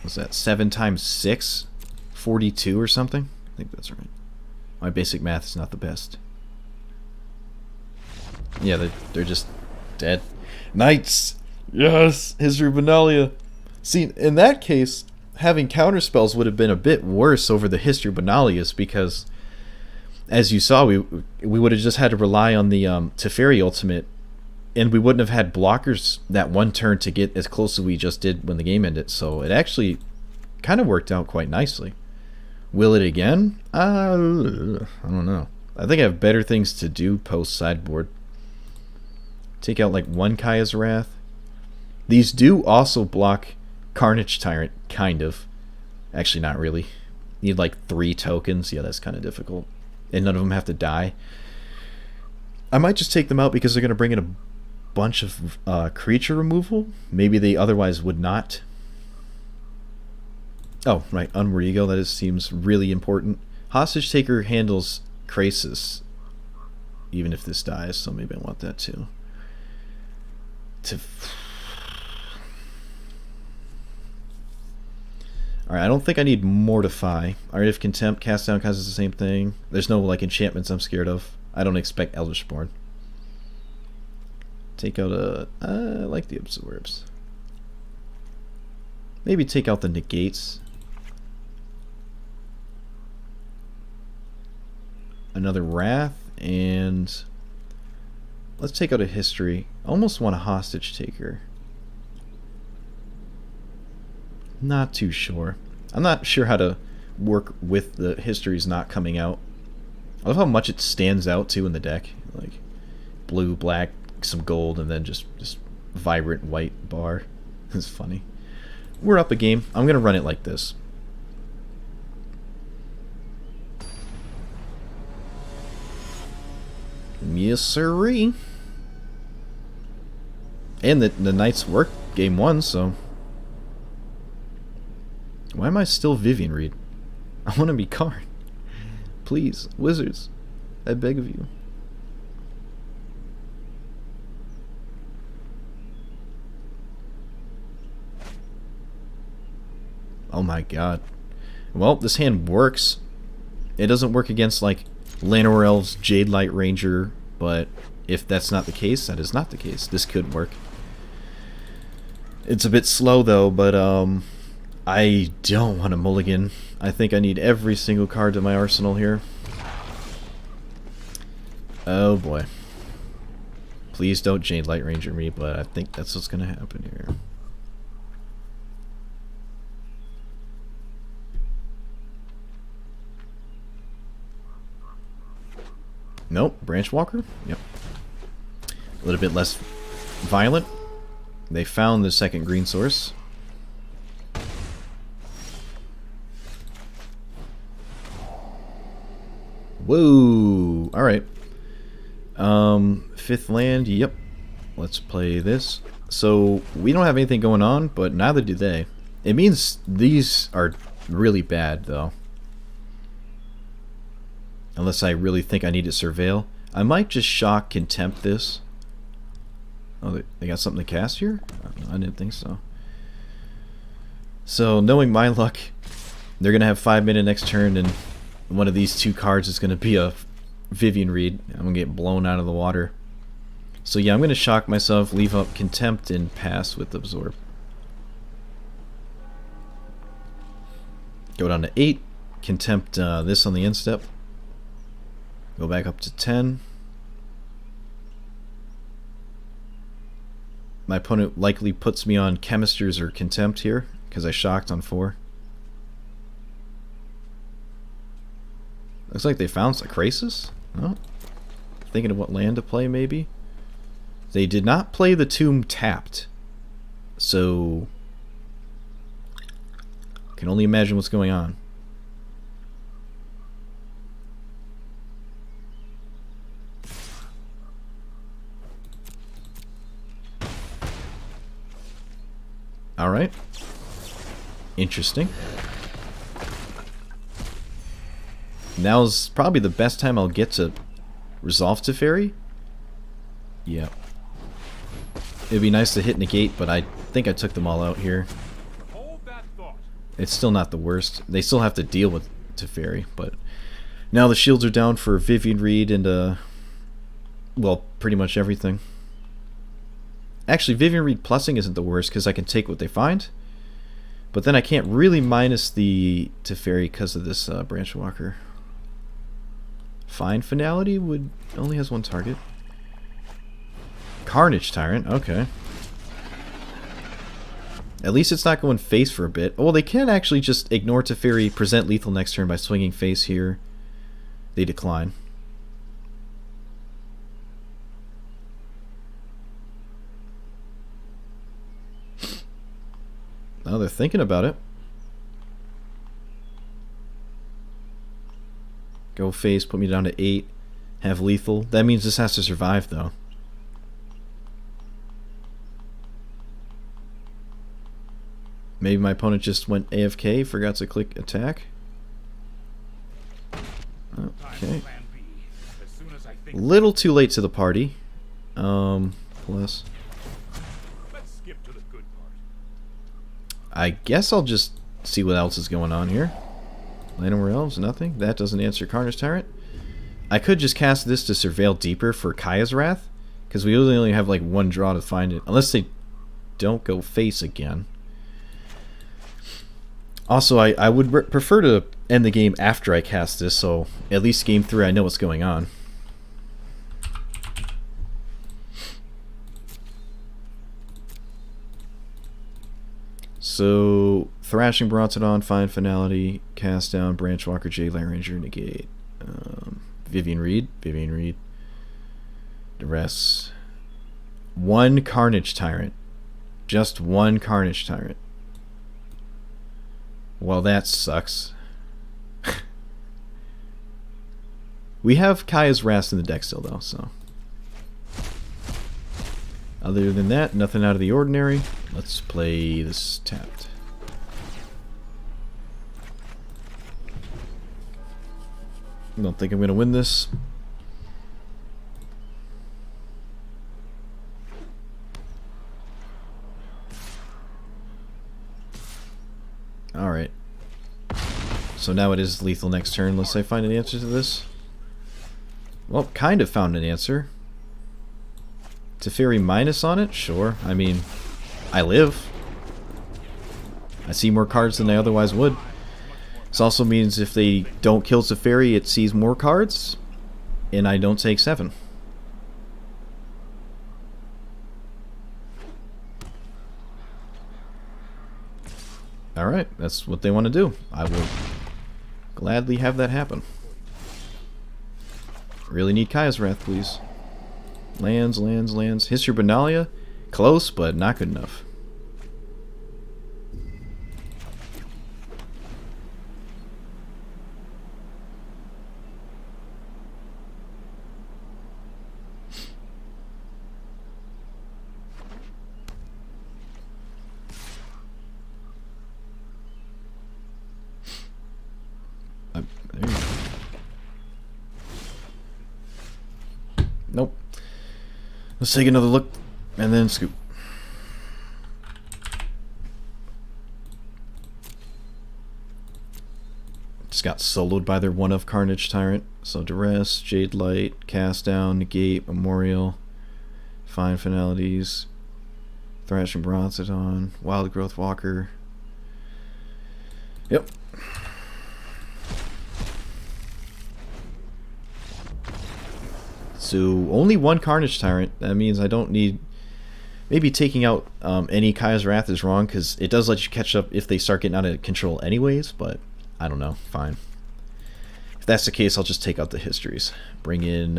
What's that? 7 times 6? 42 or something? I think that's right. My basic math is not the best. Yeah, they're just dead. Knights! Yes! History of Benalia! See, in that case, having counterspells would have been a bit worse over the History of Benalias because... As you saw, we would have just had to rely on the Teferi ultimate, and we wouldn't have had blockers that one turn to get as close as we just did when the game ended. So it actually kind of worked out quite nicely. Will it again? I don't know. I think I have better things to do post sideboard. Take out like 1 Kaya's Wrath. These do also block Carnage Tyrant, kind of. Actually, not really. Need like 3 tokens. Yeah, that's kind of difficult. And none of them have to die. I might just take them out because they're going to bring in a bunch of creature removal. Maybe they otherwise would not. Oh, right. Unward Ego. That seems really important. Hostage Taker handles Krasis, even if this dies, so maybe I want that too. Alright, I don't think I need Mortify. Alright, if Contempt, Cast Down causes the same thing. There's no like enchantments I'm scared of. I don't expect Eldritchborn. Take out a... I like the Absorbs. Maybe take out the Negates. Another Wrath, and... let's take out a History. Almost want a Hostage Taker. Not too sure. I'm not sure how to work with the histories not coming out. I love how much it stands out too in the deck. Like blue, black, some gold, and then just vibrant white bar. It's funny. We're up a game. I'm gonna run it like this. Yes, sirree. And the Knights worked game 1, so... why am I still Vivian Reed? I want to be Karn. Please, Wizards. I beg of you. Oh my god. Well, this hand works. It doesn't work against, like, Llanowar Elves, Jade Light Ranger, but if that's not the case, that is not the case. This could work. It's a bit slow, though, but, I don't want a mulligan. I think I need every single card to my arsenal here. Oh boy. Please don't Jade Light Ranger me, but I think that's what's going to happen here. Nope, Branch Walker? Yep. A little bit less violent. They found the second green source. Whoa! Alright. 5th land, yep. Let's play this. So, we don't have anything going on, but neither do they. It means these are really bad, though. Unless I really think I need to surveil. I might just shock Contempt this. Oh, they got something to cast here? I didn't think so. So, knowing my luck, they're going to have 5 mana next turn, and one of these 2 cards is going to be a Vivian Reed. I'm going to get blown out of the water. So yeah, I'm going to shock myself, leave up Contempt, and pass with Absorb. Go down to 8. Contempt this on the end step. Go back up to 10. My opponent likely puts me on Chemisters or Contempt here, because I shocked on 4. Looks like they found a Krasis. Oh. Thinking of what land to play, maybe? They did not play the Tomb tapped. So... can only imagine what's going on. Alright. Interesting. Now's probably the best time I'll get to resolve Teferi. Yeah. It'd be nice to hit Negate, but I think I took them all out here.
Hold that thought.
It's still not the worst. They still have to deal with Teferi, but now the shields are down for Vivian Reed and, well, pretty much everything. Actually, Vivian Reed plussing isn't the worst because I can take what they find. But then I can't really minus the Teferi because of this Branch Walker. Fine Finality would only has 1 target. Carnage Tyrant, okay. At least it's not going face for a bit. Oh, well, they can actually just ignore Teferi, present lethal next turn by swinging face here. They decline. Oh, they're thinking about it. Go face, put me down to 8. Have lethal. That means this has to survive, though. Maybe my opponent just went AFK, forgot to click attack. Okay. A little too late to the party. Plus.
Let's skip to the good part.
I guess I'll just see what else is going on here. Llanowar Elves, nothing. That doesn't answer Carnage Tyrant. I could just cast this to Surveil Deeper for Kaya's Wrath, because we really only have like one draw to find it. Unless they don't go face again. Also, I would prefer to end the game after I cast this, so at least game 3 I know what's going on. So, Thrashing Brontodon, Fine Finality, Cast Down, Branchwalker, Jade Land Ranger, Negate. Vivian Reed, Duress. 1 Carnage Tyrant. Just 1 Carnage Tyrant. Well, that sucks. We have Kaya's Wrath in the deck still, though, so. Other than that, nothing out of the ordinary. Let's play this tapped. I don't think I'm going to win this. Alright. So now it is lethal next turn, unless I find an answer to this. Well, kind of found an answer. Teferi minus on it? Sure. I mean, I live. I see more cards than I otherwise would. This also means if they don't kill Teferi, it sees more cards, and I don't take 7. Alright, that's what they want to do. I will gladly have that happen. Really need Kaya's Wrath, please. Lands. History Benalia? Close, but not good enough. There you go. Nope. Let's take another look and then scoop. Just got soloed by their one of Carnage Tyrant. So Duress, Jade Light, Cast Down, Negate, Memorial, Fine Finalities, Thrashing Brontodon, Wild Growth Walker. Yep. So only 1 Carnage Tyrant. That means I don't need... Maybe taking out any Kaya's Wrath is wrong, because it does let you catch up if they start getting out of control anyways, but I don't know. Fine. If that's the case, I'll just take out the histories. Bring in...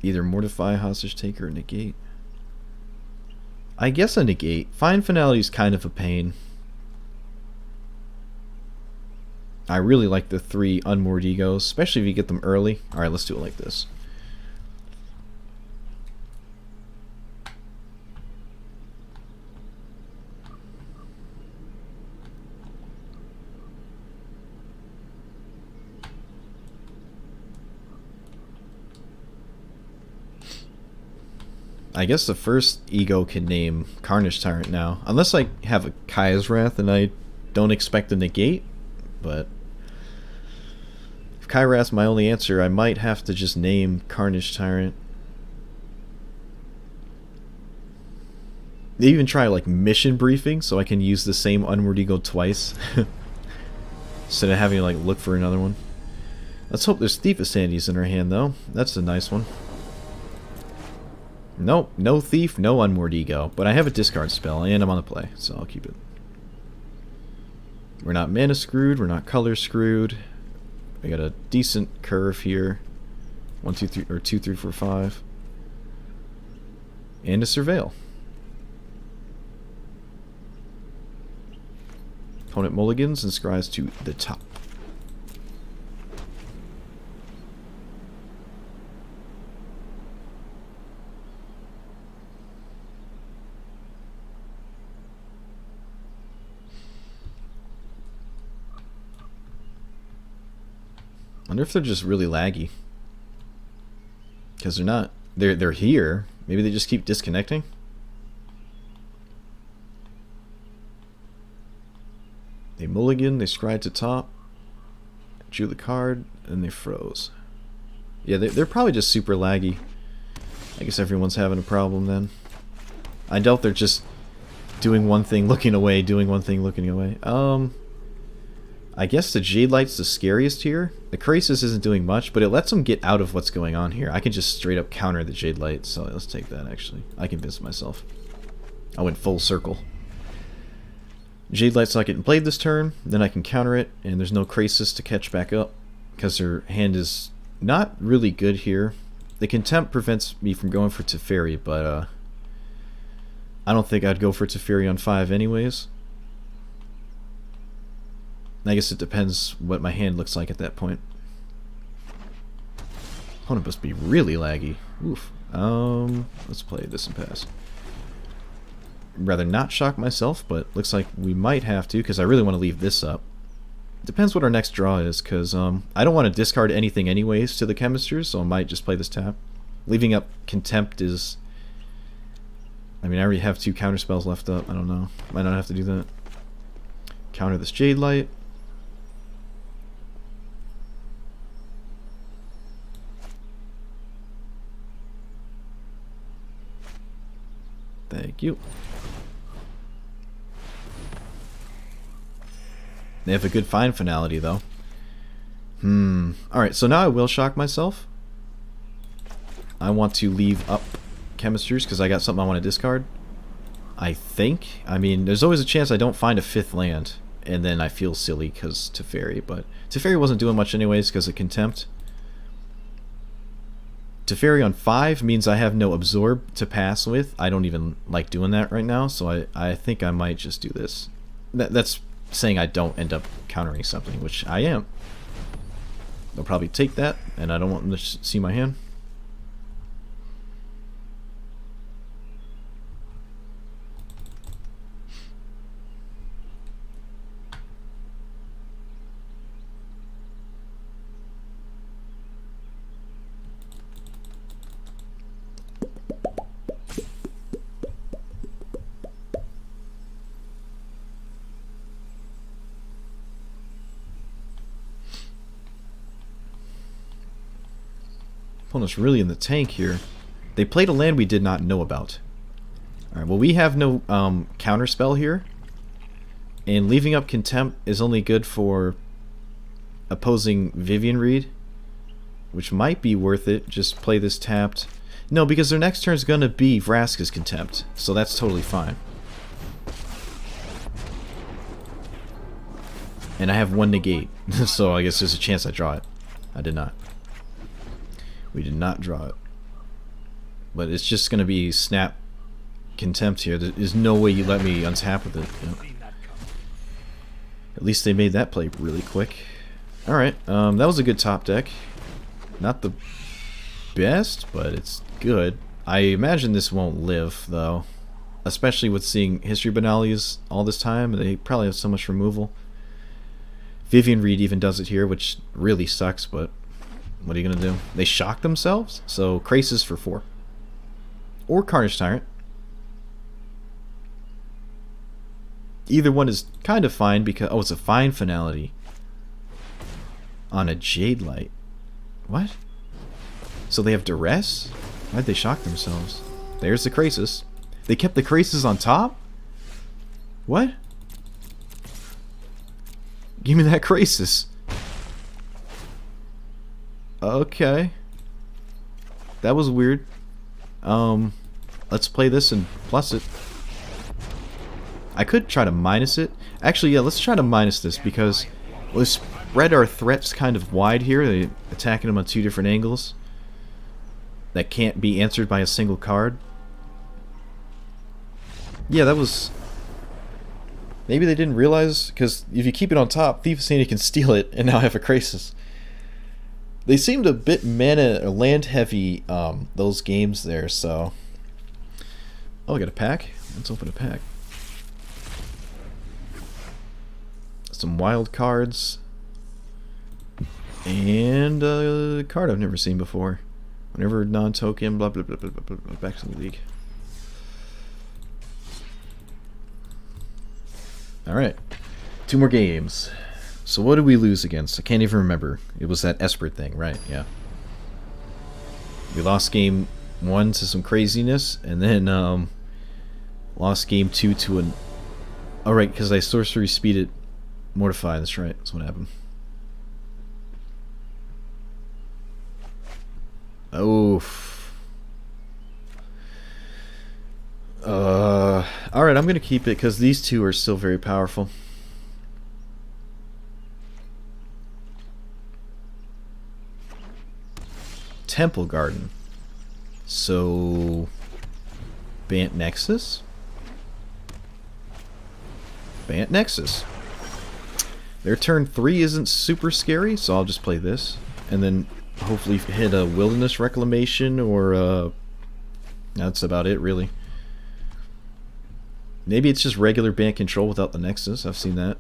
either Mortify, Hostage Taker, or Negate. I guess a Negate. Fine Finality is kind of a pain. I really like the 3 Unmoored Egos, especially if you get them early. Alright, let's do it like this. I guess the first ego can name Carnage Tyrant now. Unless I have a Kaya's Wrath and I don't expect a Negate, but... Kyrath's my only answer. I might have to just name Carnage Tyrant. They even try like mission briefing so I can use the same Unward Ego twice instead of having to like look for another one. Let's hope there's Thief of Sandy's in our hand though. That's a nice one. Nope, no Thief, no Unmoored Ego. But I have a discard spell and I'm on the play, so I'll keep it. We're not mana screwed, we're not color screwed. We got a decent curve here. 1, 2, 3, or 2, 3, 4, 5. And a Surveil. Opponent mulligans and scries to the top. I wonder if they're just really laggy. Because they're not. They're here. Maybe they just keep disconnecting. They mulligan, they scried to top, drew the card, and they froze. Yeah, they're probably just super laggy. I guess everyone's having a problem then. I doubt they're just doing one thing, looking away, doing one thing, looking away. I guess the Jade Light's the scariest here. The Krasis isn't doing much, but it lets them get out of what's going on here. I can just straight up counter the Jade Light, so let's take that actually. I convinced myself. I went full circle. Jade Light's not getting played this turn, then I can counter it, and there's no Krasis to catch back up, because her hand is not really good here. The Contempt prevents me from going for Teferi, but I don't think I'd go for Teferi on 5 anyways. I guess it depends what my hand looks like at that point. Opponent must be really laggy. Oof. Let's play this and pass. Rather not shock myself, but looks like we might have to, because I really want to leave this up. Depends what our next draw is, because I don't want to discard anything anyways to the Chemisters, so I might just play this tap. Leaving up Contempt is... I mean, I already have 2 counterspells left up. I don't know. Might not have to do that. Counter this Jade Light. Thank you. They have a good Find Finality, though. Alright, so now I will shock myself. I want to leave up Chemisters, because I got something I want to discard. I think. I mean, there's always a chance I don't find a 5th land, and then I feel silly because Teferi, but Teferi wasn't doing much anyways because of Contempt. Teferi on 5 means I have no Absorb to pass with. I don't even like doing that right now, so I think I might just do this. That's saying I don't end up countering something, which I am. They'll probably take that, and I don't want them to see my hand. Opponent's really in the tank here. They played a land we did not know about. Alright, well we have no counterspell here. And leaving up Contempt is only good for opposing Vivian Reed, which might be worth it. Just play this tapped. No, because their next turn is going to be Vraska's Contempt, so that's totally fine. And I have 1 negate, so I guess there's a chance I draw it. I did not. We did not draw it. But it's just going to be snap Contempt here. There's no way you let me untap with it. You know? At least they made that play really quick. Alright, that was a good top deck. Not the best, but it's good. I imagine this won't live, though. Especially with seeing History Banalias all this time. They probably have so much removal. Vivian Reed even does it here, which really sucks, but what are you going to do? They shock themselves? So, Krasis for 4. Or Carnage Tyrant. Either one is kind of fine because... Oh, it's a Find Finality. On a Jade Light. What? So they have Duress? Why'd they shock themselves? There's the Krasis. They kept the Krasis on top? What? Give me that Krasis. Okay. That was weird. Let's play this and plus it. I could try to minus it. Actually, yeah, let's try to minus this because we'll spread our threats kind of wide here. They're attacking them on 2 different angles that can't be answered by a single card. Yeah, that was... Maybe they didn't realize, because if you keep it on top, Thief of Sanity can steal it and now have a Crisis. They seemed a bit mana or land heavy, those games there, so... Oh, I got a pack? Let's open a pack. Some wild cards. And a card I've never seen before. Whenever non-token, blah, blah, blah, blah, blah, blah, back to the league. Alright. 2 more games. So what did we lose against? I can't even remember. It was that Esper thing, right? Yeah. We lost game 1 to some craziness, and then lost game 2 to an... Oh, right, because I sorcery speeded Mortify. That's right. That's what happened. Oof. Alright, I'm going to keep it because these two are still very powerful. Temple Garden. So... Bant Nexus? Bant Nexus. Their turn 3 isn't super scary, so I'll just play this. And then hopefully hit a Wilderness Reclamation or... that's about it, really. Maybe it's just regular Bant control without the Nexus. I've seen that.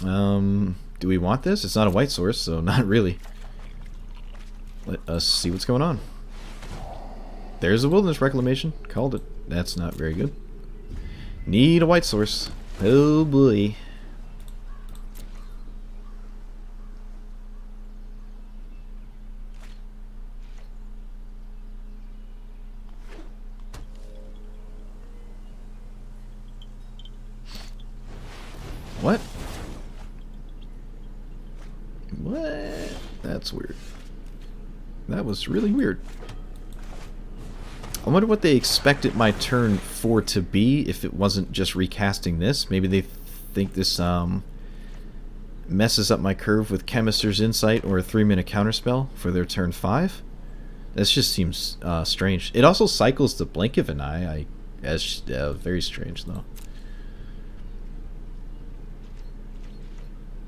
Do we want this? It's not a white source, so not really. Let us see what's going on. There's a Wilderness Reclamation. Called it. That's not very good. Need a white source. Oh boy. What? What? That's weird. That was really weird. I wonder what they expected my turn 4 to be if it wasn't just recasting this. Maybe they think this messes up my curve with Chemister's Insight or a 3-minute counterspell for their turn 5. This just seems strange. It also cycles the Blink of an Eye. Very strange though.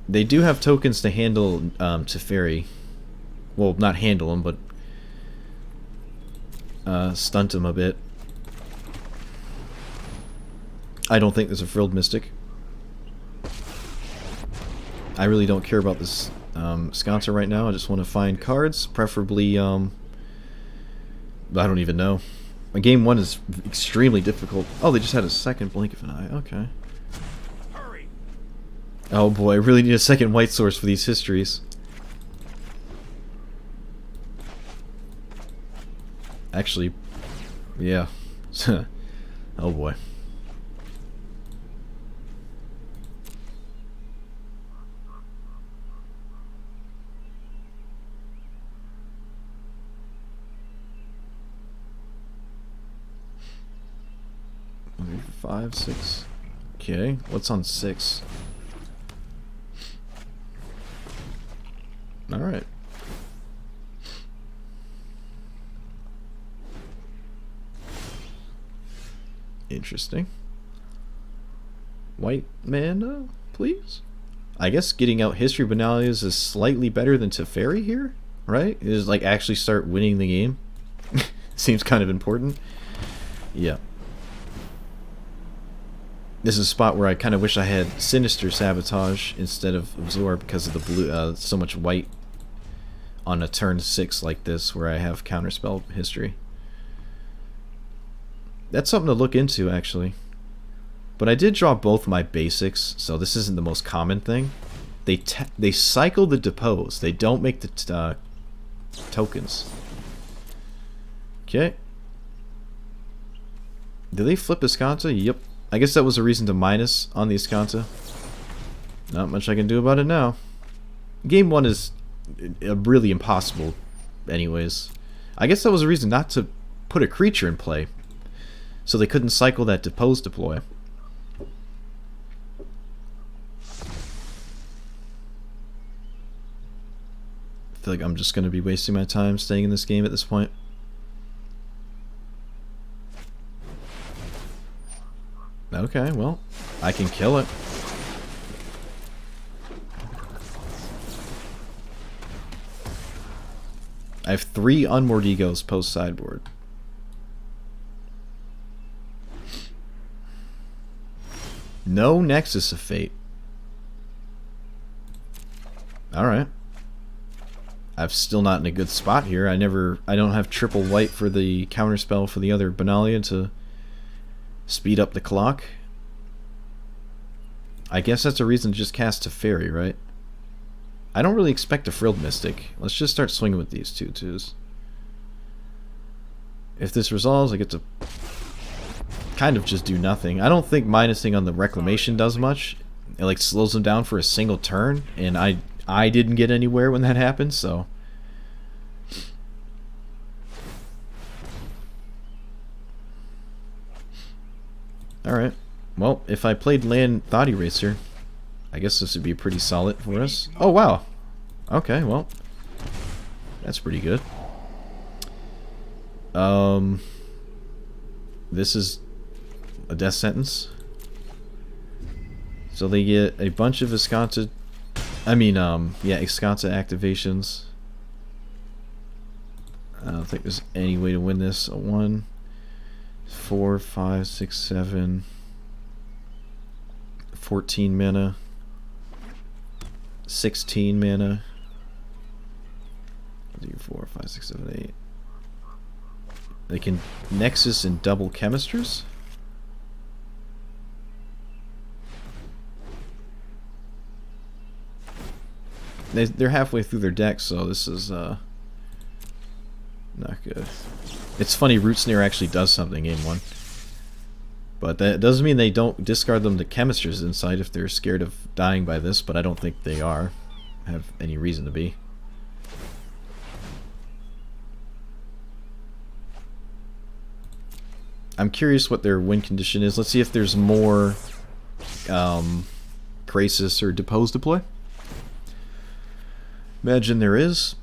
They do have tokens to handle Teferi. Well, not handle them, but stunt him a bit. I don't think there's a Frilled Mystic. I really don't care about this Sconcer right now. I just want to find cards, preferably, I don't even know. My game 1 is extremely difficult. Oh, they just had a second Blink of an Eye. Okay.
Hurry.
Oh boy, I really need a second white source for these histories. Actually, yeah. Oh boy. Maybe 5, 6. Okay, what's on 6? Alright. Interesting. White mana, please? I guess getting out History Banalias is slightly better than Teferi here, right? Is like actually start winning the game. Seems kind of important. Yeah. This is a spot where I kind of wish I had Sinister Sabotage instead of Absorb because of the blue, so much white on a turn 6 like this where I have Counterspell history. That's something to look into, actually. But I did draw both my basics, so this isn't the most common thing. They cycle the Depose. They don't make the tokens. Okay. Did they flip Escanta? Yep. I guess that was a reason to minus on the Escanta. Not much I can do about it now. Game 1 is really impossible anyways. I guess that was a reason not to put a creature in play. So they couldn't cycle that Depose deploy. I feel like I'm just going to be wasting my time staying in this game at this point. Okay, well, I can kill it. I have 3 Unmoored Egos post sideboard. No Nexus of Fate. Alright. I'm still not in a good spot here. I don't have triple white for the counterspell for the other Benalia to speed up the clock. I guess that's a reason to just cast Teferi, right? I don't really expect a Frilled Mystic. Let's just start swinging with these 2/2s. If this resolves, I get to kind of just do nothing. I don't think minusing on the Reclamation does much. It like slows them down for a single turn, and I didn't get anywhere when that happened, so... Alright. Well, if I played land Thought Eraser, I guess this would be pretty solid for us. Oh, wow. Okay, well. That's pretty good. This is a death sentence. So they get a bunch of Escanta... Escanta activations. I don't think there's any way to win this. A 1, 4, 5, 6, 7... 14 mana, 16 mana, 2, 4, 5, 6, 7, 8. They can Nexus and double Chemisters. They're halfway through their deck, so this is not good. It's funny, Root Snare actually does something in 1. But that doesn't mean they don't discard them to Chemisters inside if they're scared of dying by this, but I don't think they are. Have any reason to be. I'm curious what their win condition is. Let's see if there's more Krasis or Depose to play. Imagine there is.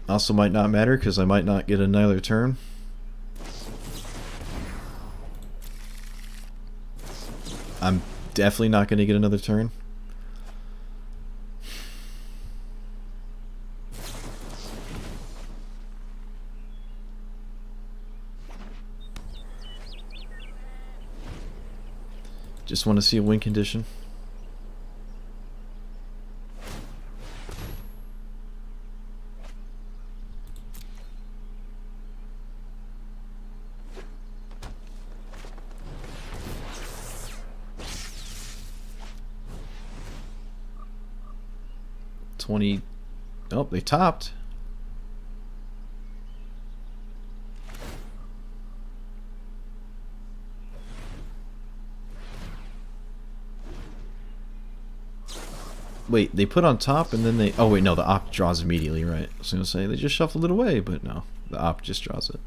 Also might not matter because I might not get another turn. I'm definitely not going to get another turn. Just want to see a win condition. Oh, they topped. Wait, they put on top and then they... Oh wait, no, the op draws immediately, right? I was going to say, they just shuffled it away, but no. The op just draws it.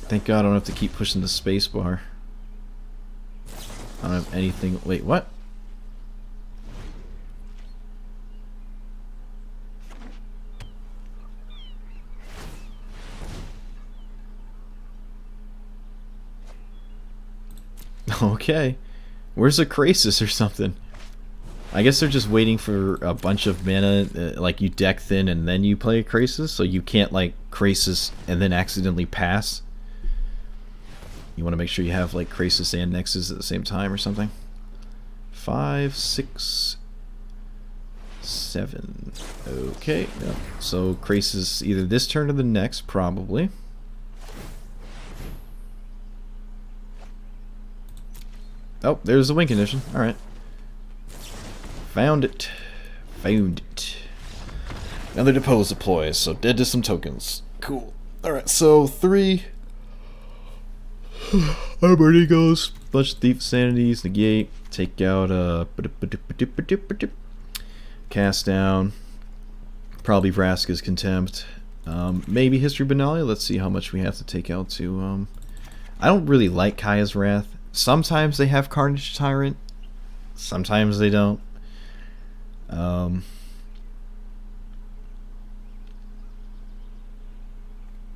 Thank God I don't have to keep pushing the space bar. I don't have anything... Wait, what? Okay. Where's a Krasis or something? I guess they're just waiting for a bunch of mana, like you deck thin and then you play a Krasis, so you can't like Krasis and then accidentally pass. You want to make sure you have like Krasis and Nexus at the same time or something. 5, 6, 7. Okay, no. So Krasis either this turn or the next, probably. Oh, there's the win condition. Alright. Found it. Found it. Another Depose deploys, so dead to some tokens. Cool. Alright, so 3 Armored Egos, bunch of Thief Sanities, negate, take out cast down, probably Vraska's Contempt, maybe History Benalia. Let's see how much we have to take out to I don't really like Kaya's Wrath. Sometimes they have Carnage Tyrant, sometimes they don't.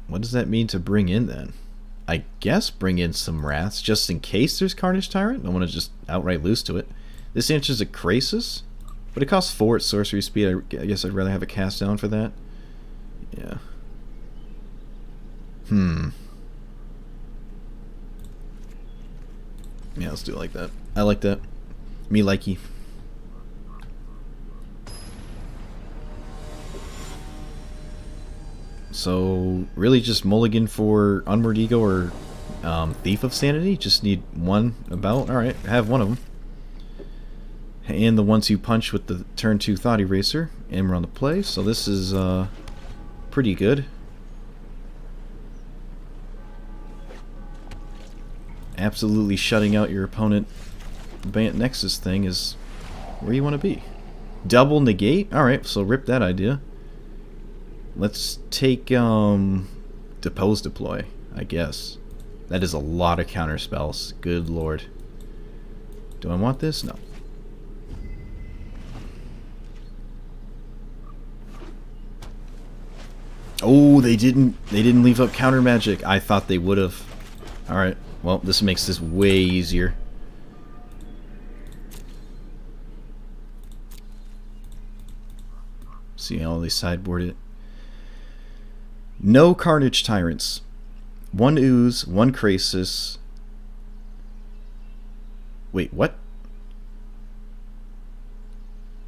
What does that mean to bring in then? I guess bring in some Wraths just in case there's Carnage Tyrant. I want to just outright lose to it. This answers a Krasis, but it costs 4 at sorcery speed. I guess I'd rather have a cast down for that. Yeah. Yeah, let's do it like that. I like that. Me likey. So, really just mulligan for Unward Ego or Thief of Sanity. Just need one about. Alright, have one of them. And the 1-2 punch with the turn 2 Thought Eraser. And we're on the play. So this is pretty good. Absolutely shutting out your opponent. Bant Nexus thing is where you want to be. Double negate? Alright, so rip that idea. Let's take Depose Deploy, I guess. That is a lot of counter spells. Good lord. Do I want this? No. Oh, they didn't leave up counter magic. I thought they would have. Alright. Well, this makes this way easier. See how they sideboard it. No Carnage Tyrants. 1 Ooze, 1 Krasis. Wait, what?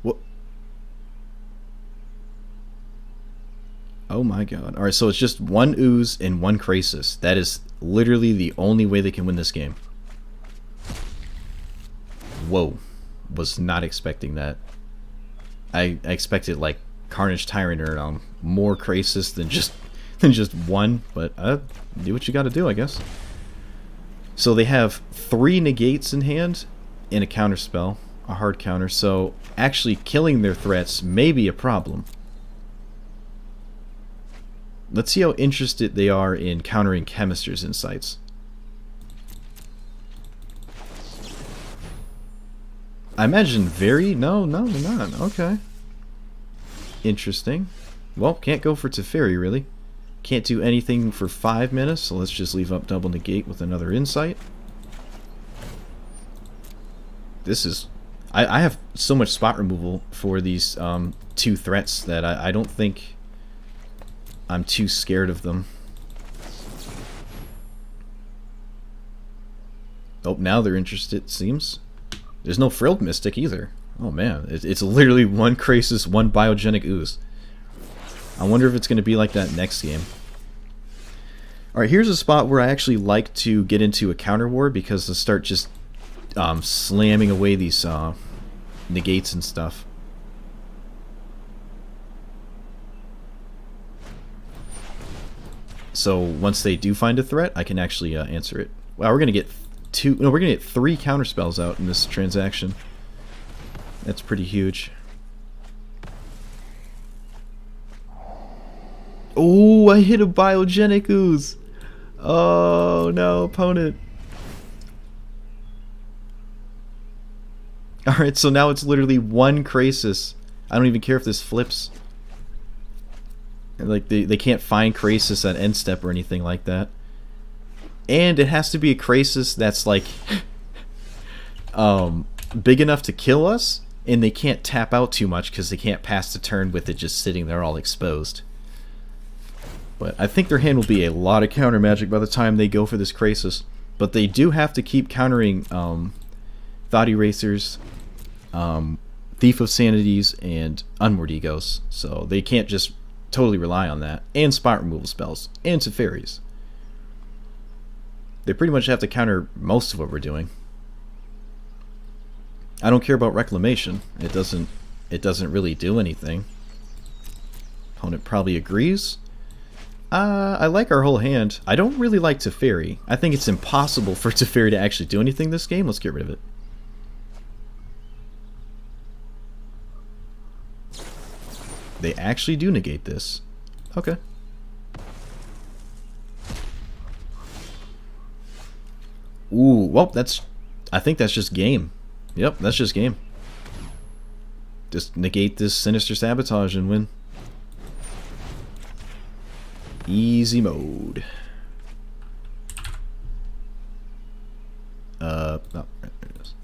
What? Oh my god. Alright, so it's just 1 Ooze and 1 Krasis. That is literally the only way they can win this game. Whoa. Was not expecting that. I expected like Carnage Tyrant or more Krasis than just one, but do what you gotta do, I guess. So they have 3 negates in hand and a counter spell, a hard counter, so actually killing their threats may be a problem. Let's see how interested they are in countering Chemister's Insights. I imagine very... No, they're not. Okay. Interesting. Well, can't go for Teferi, really. Can't do anything for 5 minutes, so let's just leave up double negate with another Insight. This is... I have so much spot removal for these 2 threats that I don't think I'm too scared of them. Oh, now they're interested, it seems. There's no Frilled Mystic either. Oh man, it's literally 1 Krasis, 1 Biogenic Ooze. I wonder if it's going to be like that next game. Alright, here's a spot where I actually like to get into a counter war because to start just slamming away these negates and stuff. So once they do find a threat, I can actually answer it. Wow, we're going to get we're going to get 3 counter spells out in this transaction. That's pretty huge. Oh, I hit a Biogenic Ooze. Oh no, opponent. Alright, so now it's literally 1 Krasis. I don't even care if this flips. Like, they can't find Krasis at end step or anything like that. And it has to be a Krasis that's like big enough to kill us, and they can't tap out too much because they can't pass the turn with it just sitting there all exposed. But I think their hand will be a lot of counter magic by the time they go for this Krasis. But they do have to keep countering Thought Erasers, Thief of Sanities, and Unward Egos. So they can't just totally rely on that. And spot removal spells. And Teferis. They pretty much have to counter most of what we're doing. I don't care about Reclamation. It doesn't really do anything. Opponent probably agrees. I like our whole hand. I don't really like Teferi. I think it's impossible for Teferi to actually do anything this game. Let's get rid of it. They actually do negate this. Okay. Ooh, well, I think that's just game. Yep, that's just game. Just negate this Sinister Sabotage and win. Easy mode. Oh, right, there it is.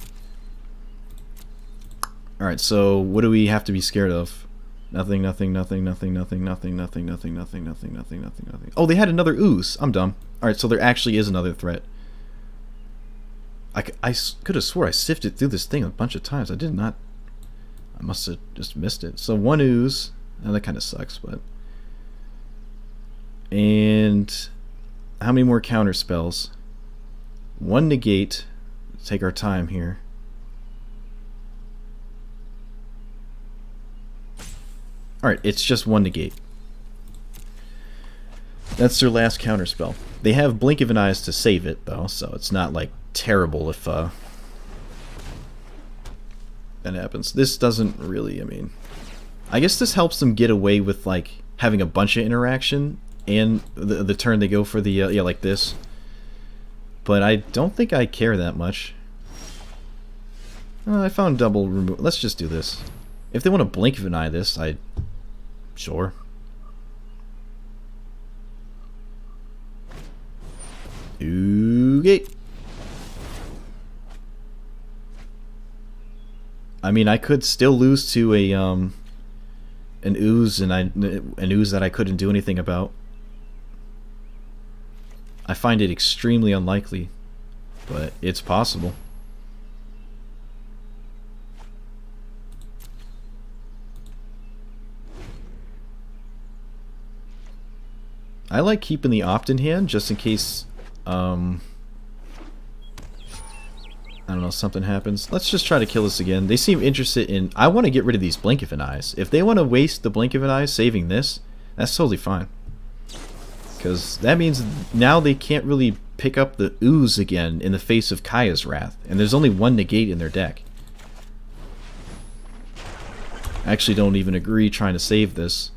Alright, so what do we have to be scared of? Nothing, nothing, nothing, nothing, nothing, nothing, nothing, nothing, nothing, nothing, nothing, nothing, nothing. Oh, they had another ooze. I'm dumb. Alright, so there actually is another threat. I could have swore I sifted through this thing a bunch of times. I did not. I must have just missed it. So one ooze. Oh, that kind of sucks, but... And... how many more counter spells? One negate. Let's take our time here. Alright, it's just one negate. That's their last counter spell. They have Blink of an Eye to save it, though, so it's not, like, terrible if, that happens. This doesn't really, I mean... I guess this helps them get away with, like, having a bunch of interaction, and the turn they go for the, yeah, like this. But I don't think I care that much. I found double remove. Let's just do this. If they want to Blink of an Eye this, sure. Okay. I mean, I could still lose to a an ooze, and an ooze that I couldn't do anything about. I find it extremely unlikely, but it's possible. I like keeping the opt in hand just in case, I don't know, something happens. Let's just try to kill this again. They seem interested in... I want to get rid of these Blink of an Eyes. If they want to waste the Blink of an Eye saving this, that's totally fine. Because that means now they can't really pick up the ooze again in the face of Kaya's Wrath. And there's only one negate in their deck. I actually don't even agree trying to save this.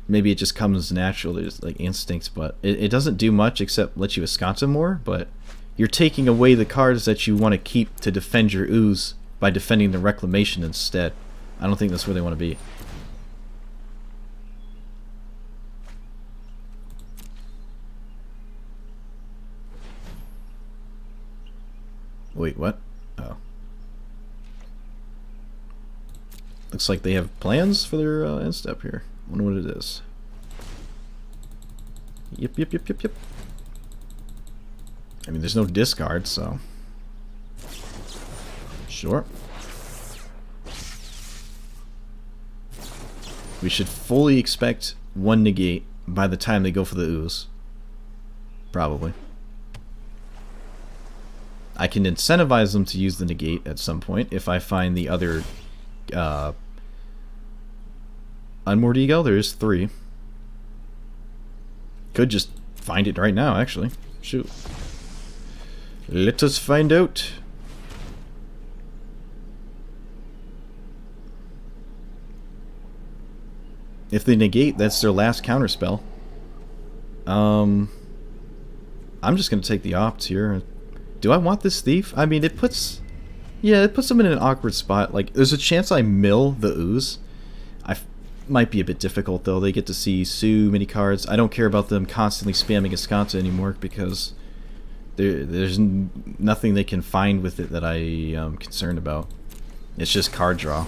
Maybe it just comes natural, there's like instincts, but it doesn't do much except let you ensconce them more, but you're taking away the cards that you want to keep to defend your ooze by defending the Reclamation instead. I don't think that's where they want to be. Wait, what? Oh. Looks like they have plans for their end step here. I wonder what it is. Yep. I mean, there's no discard, so... Sure. We should fully expect one negate by the time they go for the ooze. Probably. I can incentivize them to use the negate at some point if I find the other... Unmoored Ego, there is 3. Could just find it right now, actually. Shoot. Let us find out. If they negate, that's their last counterspell. I'm just going to take the opt here. Do I want this thief? I mean, it puts... Yeah, it puts them in an awkward spot. Like, there's a chance I mill the ooze. Might be a bit difficult, though. They get to see so many cards. I don't care about them constantly spamming Escanta anymore because there's nothing they can find with it that I am concerned about. It's just card draw.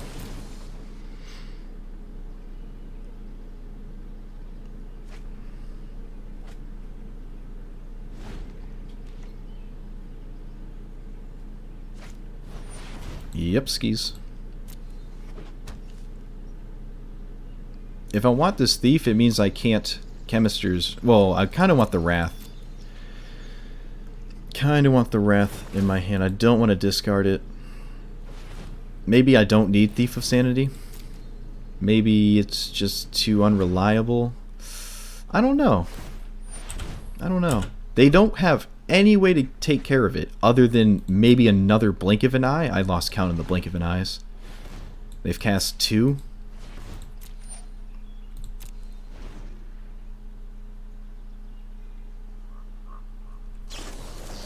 Yep, skis. If I want this thief, it means I can't chemisters. Well, I kind of want the Wrath. Kind of want the Wrath in my hand. I don't want to discard it. Maybe I don't need Thief of Sanity. Maybe it's just too unreliable. I don't know. They don't have any way to take care of it other than maybe another Blink of an Eye. I lost count of the Blink of an Eyes. They've cast 2.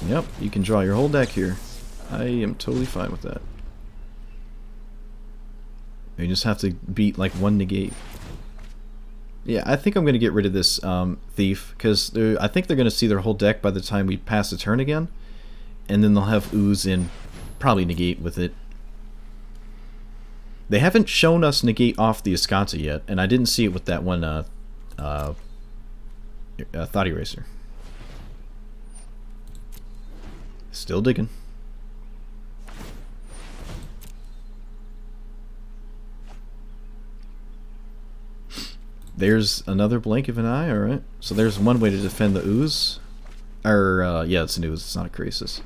Yep, you can draw your whole deck here. I am totally fine with that. You just have to beat like one negate. Yeah, I think I'm going to get rid of this thief because I think they're going to see their whole deck by the time we pass the turn again, and then they'll have ooze and probably negate with it. They haven't shown us negate off the Escanta yet, and I didn't see it with that one Thought Eraser. Still digging. There's another blink of an eye, alright. So there's one way to defend the ooze. Or, yeah, it's an ooze, it's not a crisis.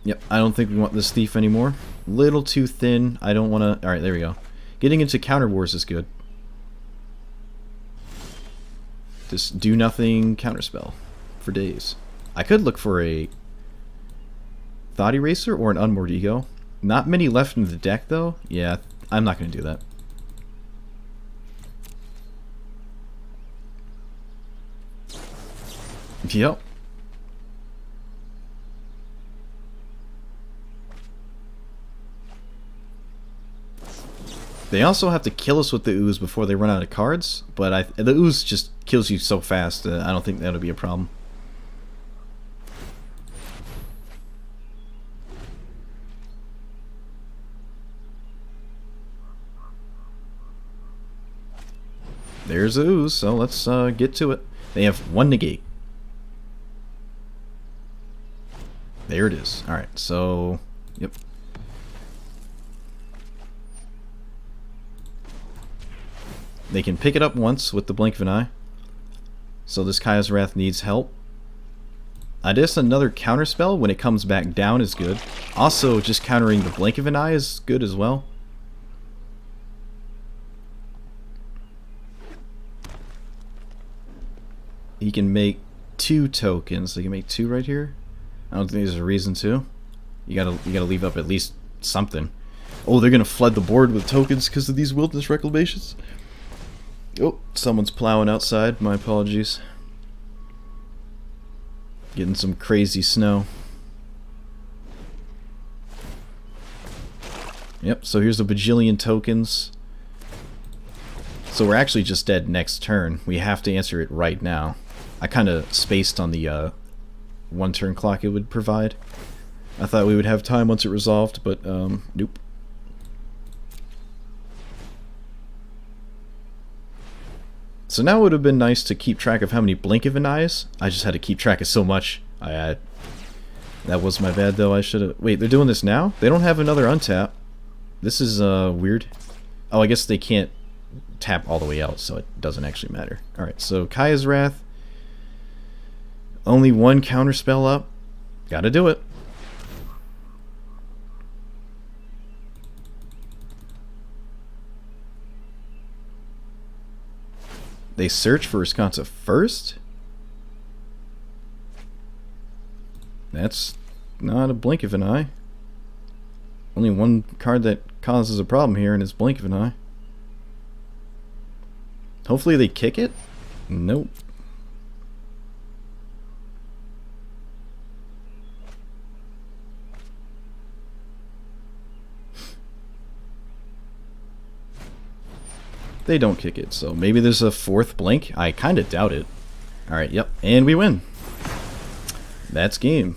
Yep, I don't think we want this thief anymore. Little too thin, I don't want to... Alright, there we go. Getting into counter wars is good. Just do nothing counterspell for days. I could look for a Thought Eraser or an Unmoored Ego. Not many left in the deck, though. Yeah, I'm not going to do that. Yep. They also have to kill us with the ooze before they run out of cards, but the ooze just kills you so fast, I don't think that'll be a problem. There's the ooze, so let's get to it. They have one negate. There it is. Alright, so... Yep. They can pick it up once with the blink of an eye. So this Kaya's Wrath needs help. I guess another counterspell when it comes back down is good. Also, just countering the blink of an eye is good as well. He can make 2 tokens. So he can make 2 right here. I don't think there's a reason to. You gotta leave up at least something. Oh, they're gonna flood the board with tokens because of these wilderness reclamations. Oh, someone's plowing outside. My apologies. Getting some crazy snow. Yep, so here's a bajillion tokens. So we're actually just dead next turn. We have to answer it right now. I kind of spaced on the 1 turn clock it would provide. I thought we would have time once it resolved, but nope. So now it would have been nice to keep track of how many blink of an eyes. I just had to keep track of so much. That was my bad though. I should have... Wait, they're doing this now? They don't have another untap. This is weird. Oh, I guess they can't tap all the way out, so it doesn't actually matter. Alright, so Kaya's Wrath. Only 1 counterspell up. Gotta do it. They search for Escanta first? That's not a blink of an eye. Only 1 card that causes a problem here, and it's blink of an eye. Hopefully they kick it? Nope. They don't kick it, so maybe there's a 4th blink. I kind of doubt it. Alright, yep, and we win. That's game.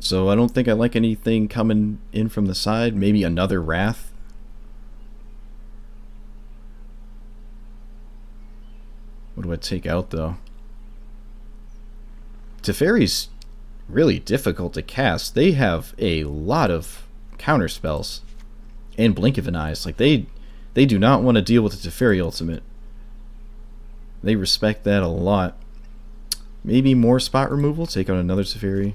So I don't think I like anything coming in from the side. Maybe another Wrath. What do I take out, though? Teferi's really difficult to cast. They have a lot of counter spells and blink of an eyes. Like they do not want to deal with the Teferi ultimate. They respect that a lot. Maybe more spot removal. Take out another Teferi.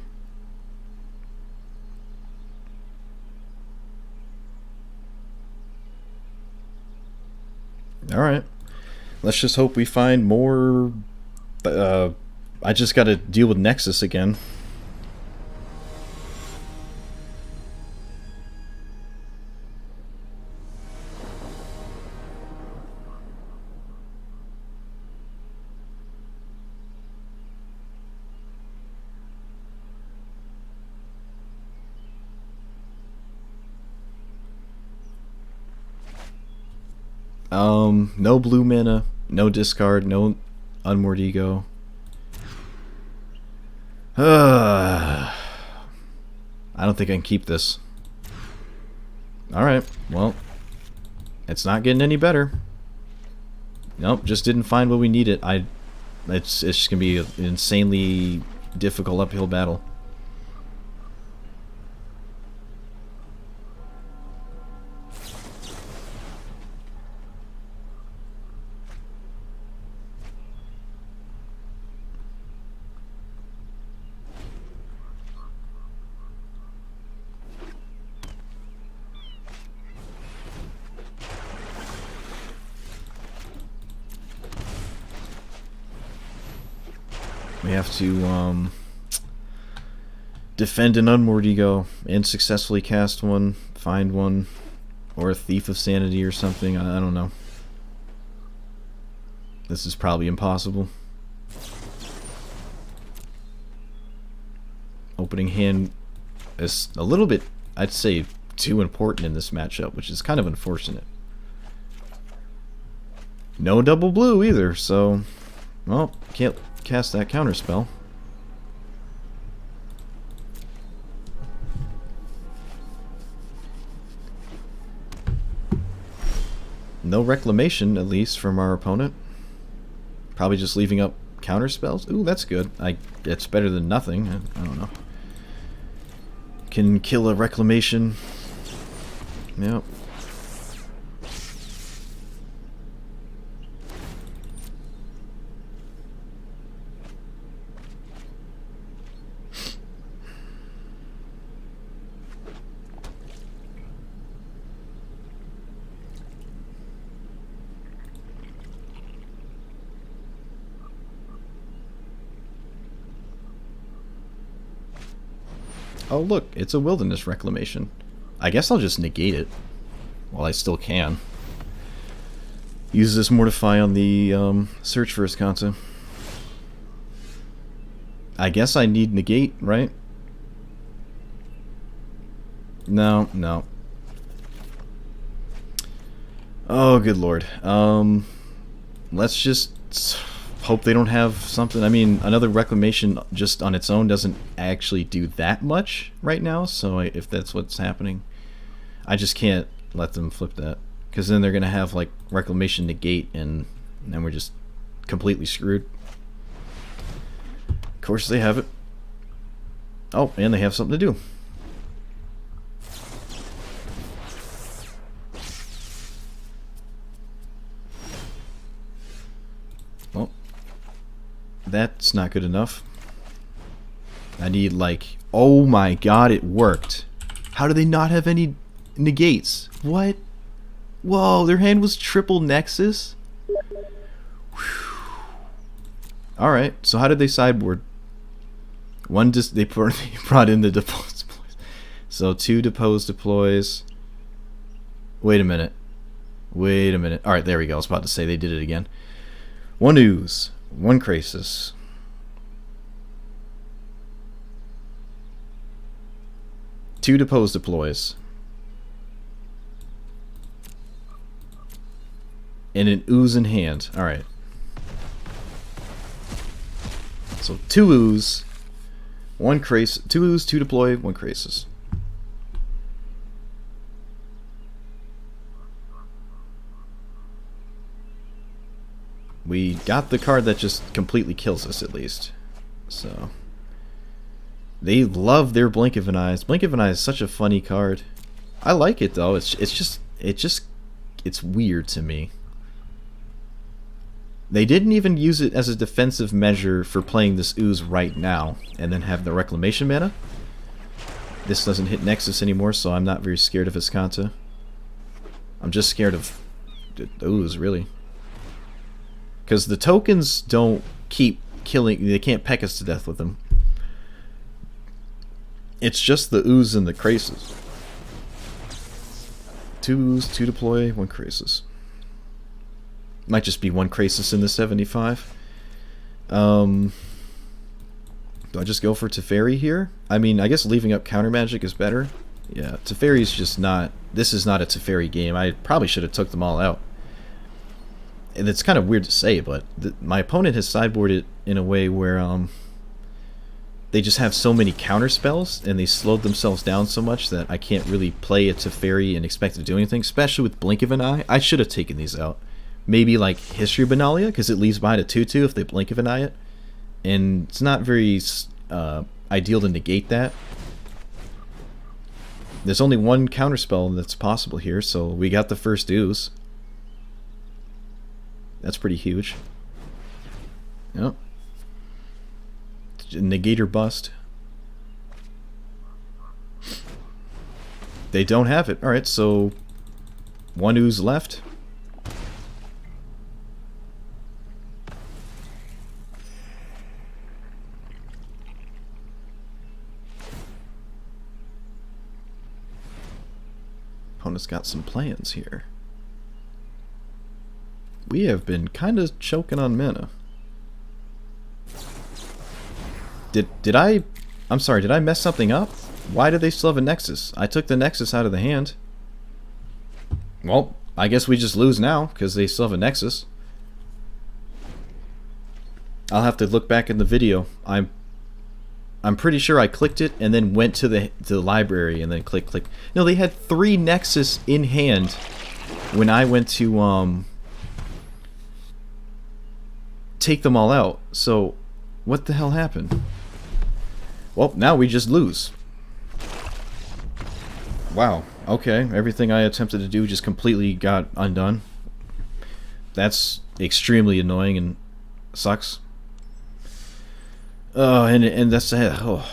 Alright. Let's just hope we find more... I just gotta deal with Nexus again. No blue mana, no discard, no unmoored ego. I don't think I can keep this. Alright, well, it's not getting any better. Nope, just didn't find what we needed. It's just gonna be an insanely difficult uphill battle. We have to defend an unmoored ego and successfully cast one, find one, or a Thief of Sanity or something. I don't know. This is probably impossible. Opening hand is a little bit, I'd say, too important in this matchup, which is kind of unfortunate. No double blue either, so, well, can't cast that counter spell. No reclamation, at least, from our opponent. Probably just leaving up counter spells. Ooh, that's good. It's better than nothing. I don't know. Can kill a reclamation. Yep. Oh look, it's a wilderness reclamation. I guess I'll just negate it while I still can. Use this mortify on the search for Escanta. I guess I need negate, right? No, no. Oh, good lord. Let's just hope they don't have something. I mean, another reclamation just on its own doesn't actually do that much right now, so if that's what's happening, I just can't let them flip that, because then they're gonna have like reclamation negate, and then we're just completely screwed. Of course they have it. Oh, and they have something to do. Well, that's not good enough. I need like, oh my god, it worked. How do they not have any negates? What? Whoa, their hand was triple Nexus? Alright, so how did they sideboard? One they brought in the deposed deploys. So 2 deposed deploys. Wait a minute. Wait a minute. Alright, there we go. I was about to say they did it again. 1 ooze. 1 Krasis. Two deposed deploys. And an ooze in hand. Alright. So 2 ooze, 1 Krasis, 2 ooze, 2 deploy, 1 Krasis. We got the card that just completely kills us, at least. So they love their Blink of an Eye. Blink of an Eye is such a funny card. I like it though. It's weird to me. They didn't even use it as a defensive measure for playing this ooze right now and then have the reclamation mana. This doesn't hit Nexus anymore, so I'm not very scared of Escanta. I'm just scared of the ooze, really. Because the tokens don't keep killing, they can't peck us to death with them. It's just the ooze and the Krasis. 2 ooze, 2 deploy, 1 Krasis. Might just be 1 Krasis in the 75. Do I just go for Teferi here? I mean, I guess leaving up counter magic is better. Yeah, Teferi's just not... This is not a Teferi game. I probably should have took them all out. and it's kind of weird to say, but my opponent has sideboarded in a way where they just have so many counter spells, and they slowed themselves down so much that I can't really play a Teferi and expect to do anything, especially with Blink of an Eye. I should have taken these out. Maybe like History Benalia, because it leaves behind a 2-2 if they Blink of an Eye it. And it's not very ideal to negate that. There's only one counterspell that's possible here, so we got the first ooze. That's pretty huge. Yep. Negator bust. They don't have it. Alright, so one ooze left. Opponent's got some plans here. We have been kind of choking on mana. Did I'm sorry, did I mess something up? Why do they still have a Nexus? I took the Nexus out of the hand. Well, I guess we just lose now, because they still have a Nexus. I'll have to look back in the video. I'm pretty sure I clicked it and then went to the library and then click. No, they had 3 Nexus in hand when I went to take them all out. So what the hell happened? Well, now we just lose. Wow. Okay, everything I attempted to do just completely got undone. That's extremely annoying and sucks. Oh, and that's oh.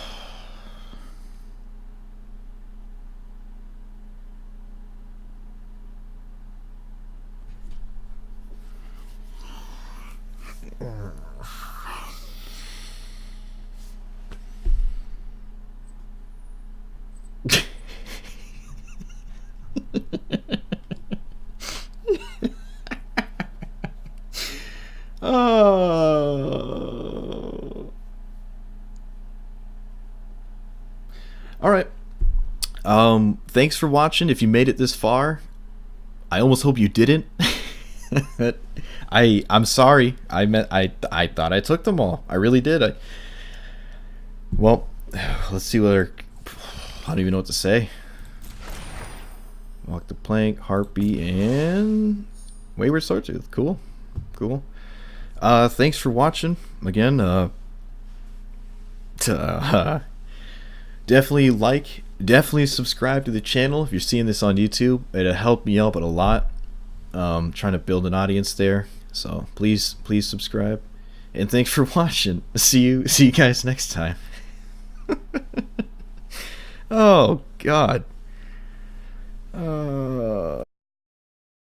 Oh. Alright. Thanks for watching. If you made it this far, I almost hope you didn't. I'm sorry. I thought I took them all. I really did. Well, let's see what I don't even know what to say. Walk the Plank, Harpy, and Wayward Sawtooth. Cool. Cool. Thanks for watching. Again, definitely subscribe to the channel if you're seeing this on YouTube. It'll help me out a lot. Trying to build an audience there. So please subscribe. And thanks for watching. See you guys next time. Oh God.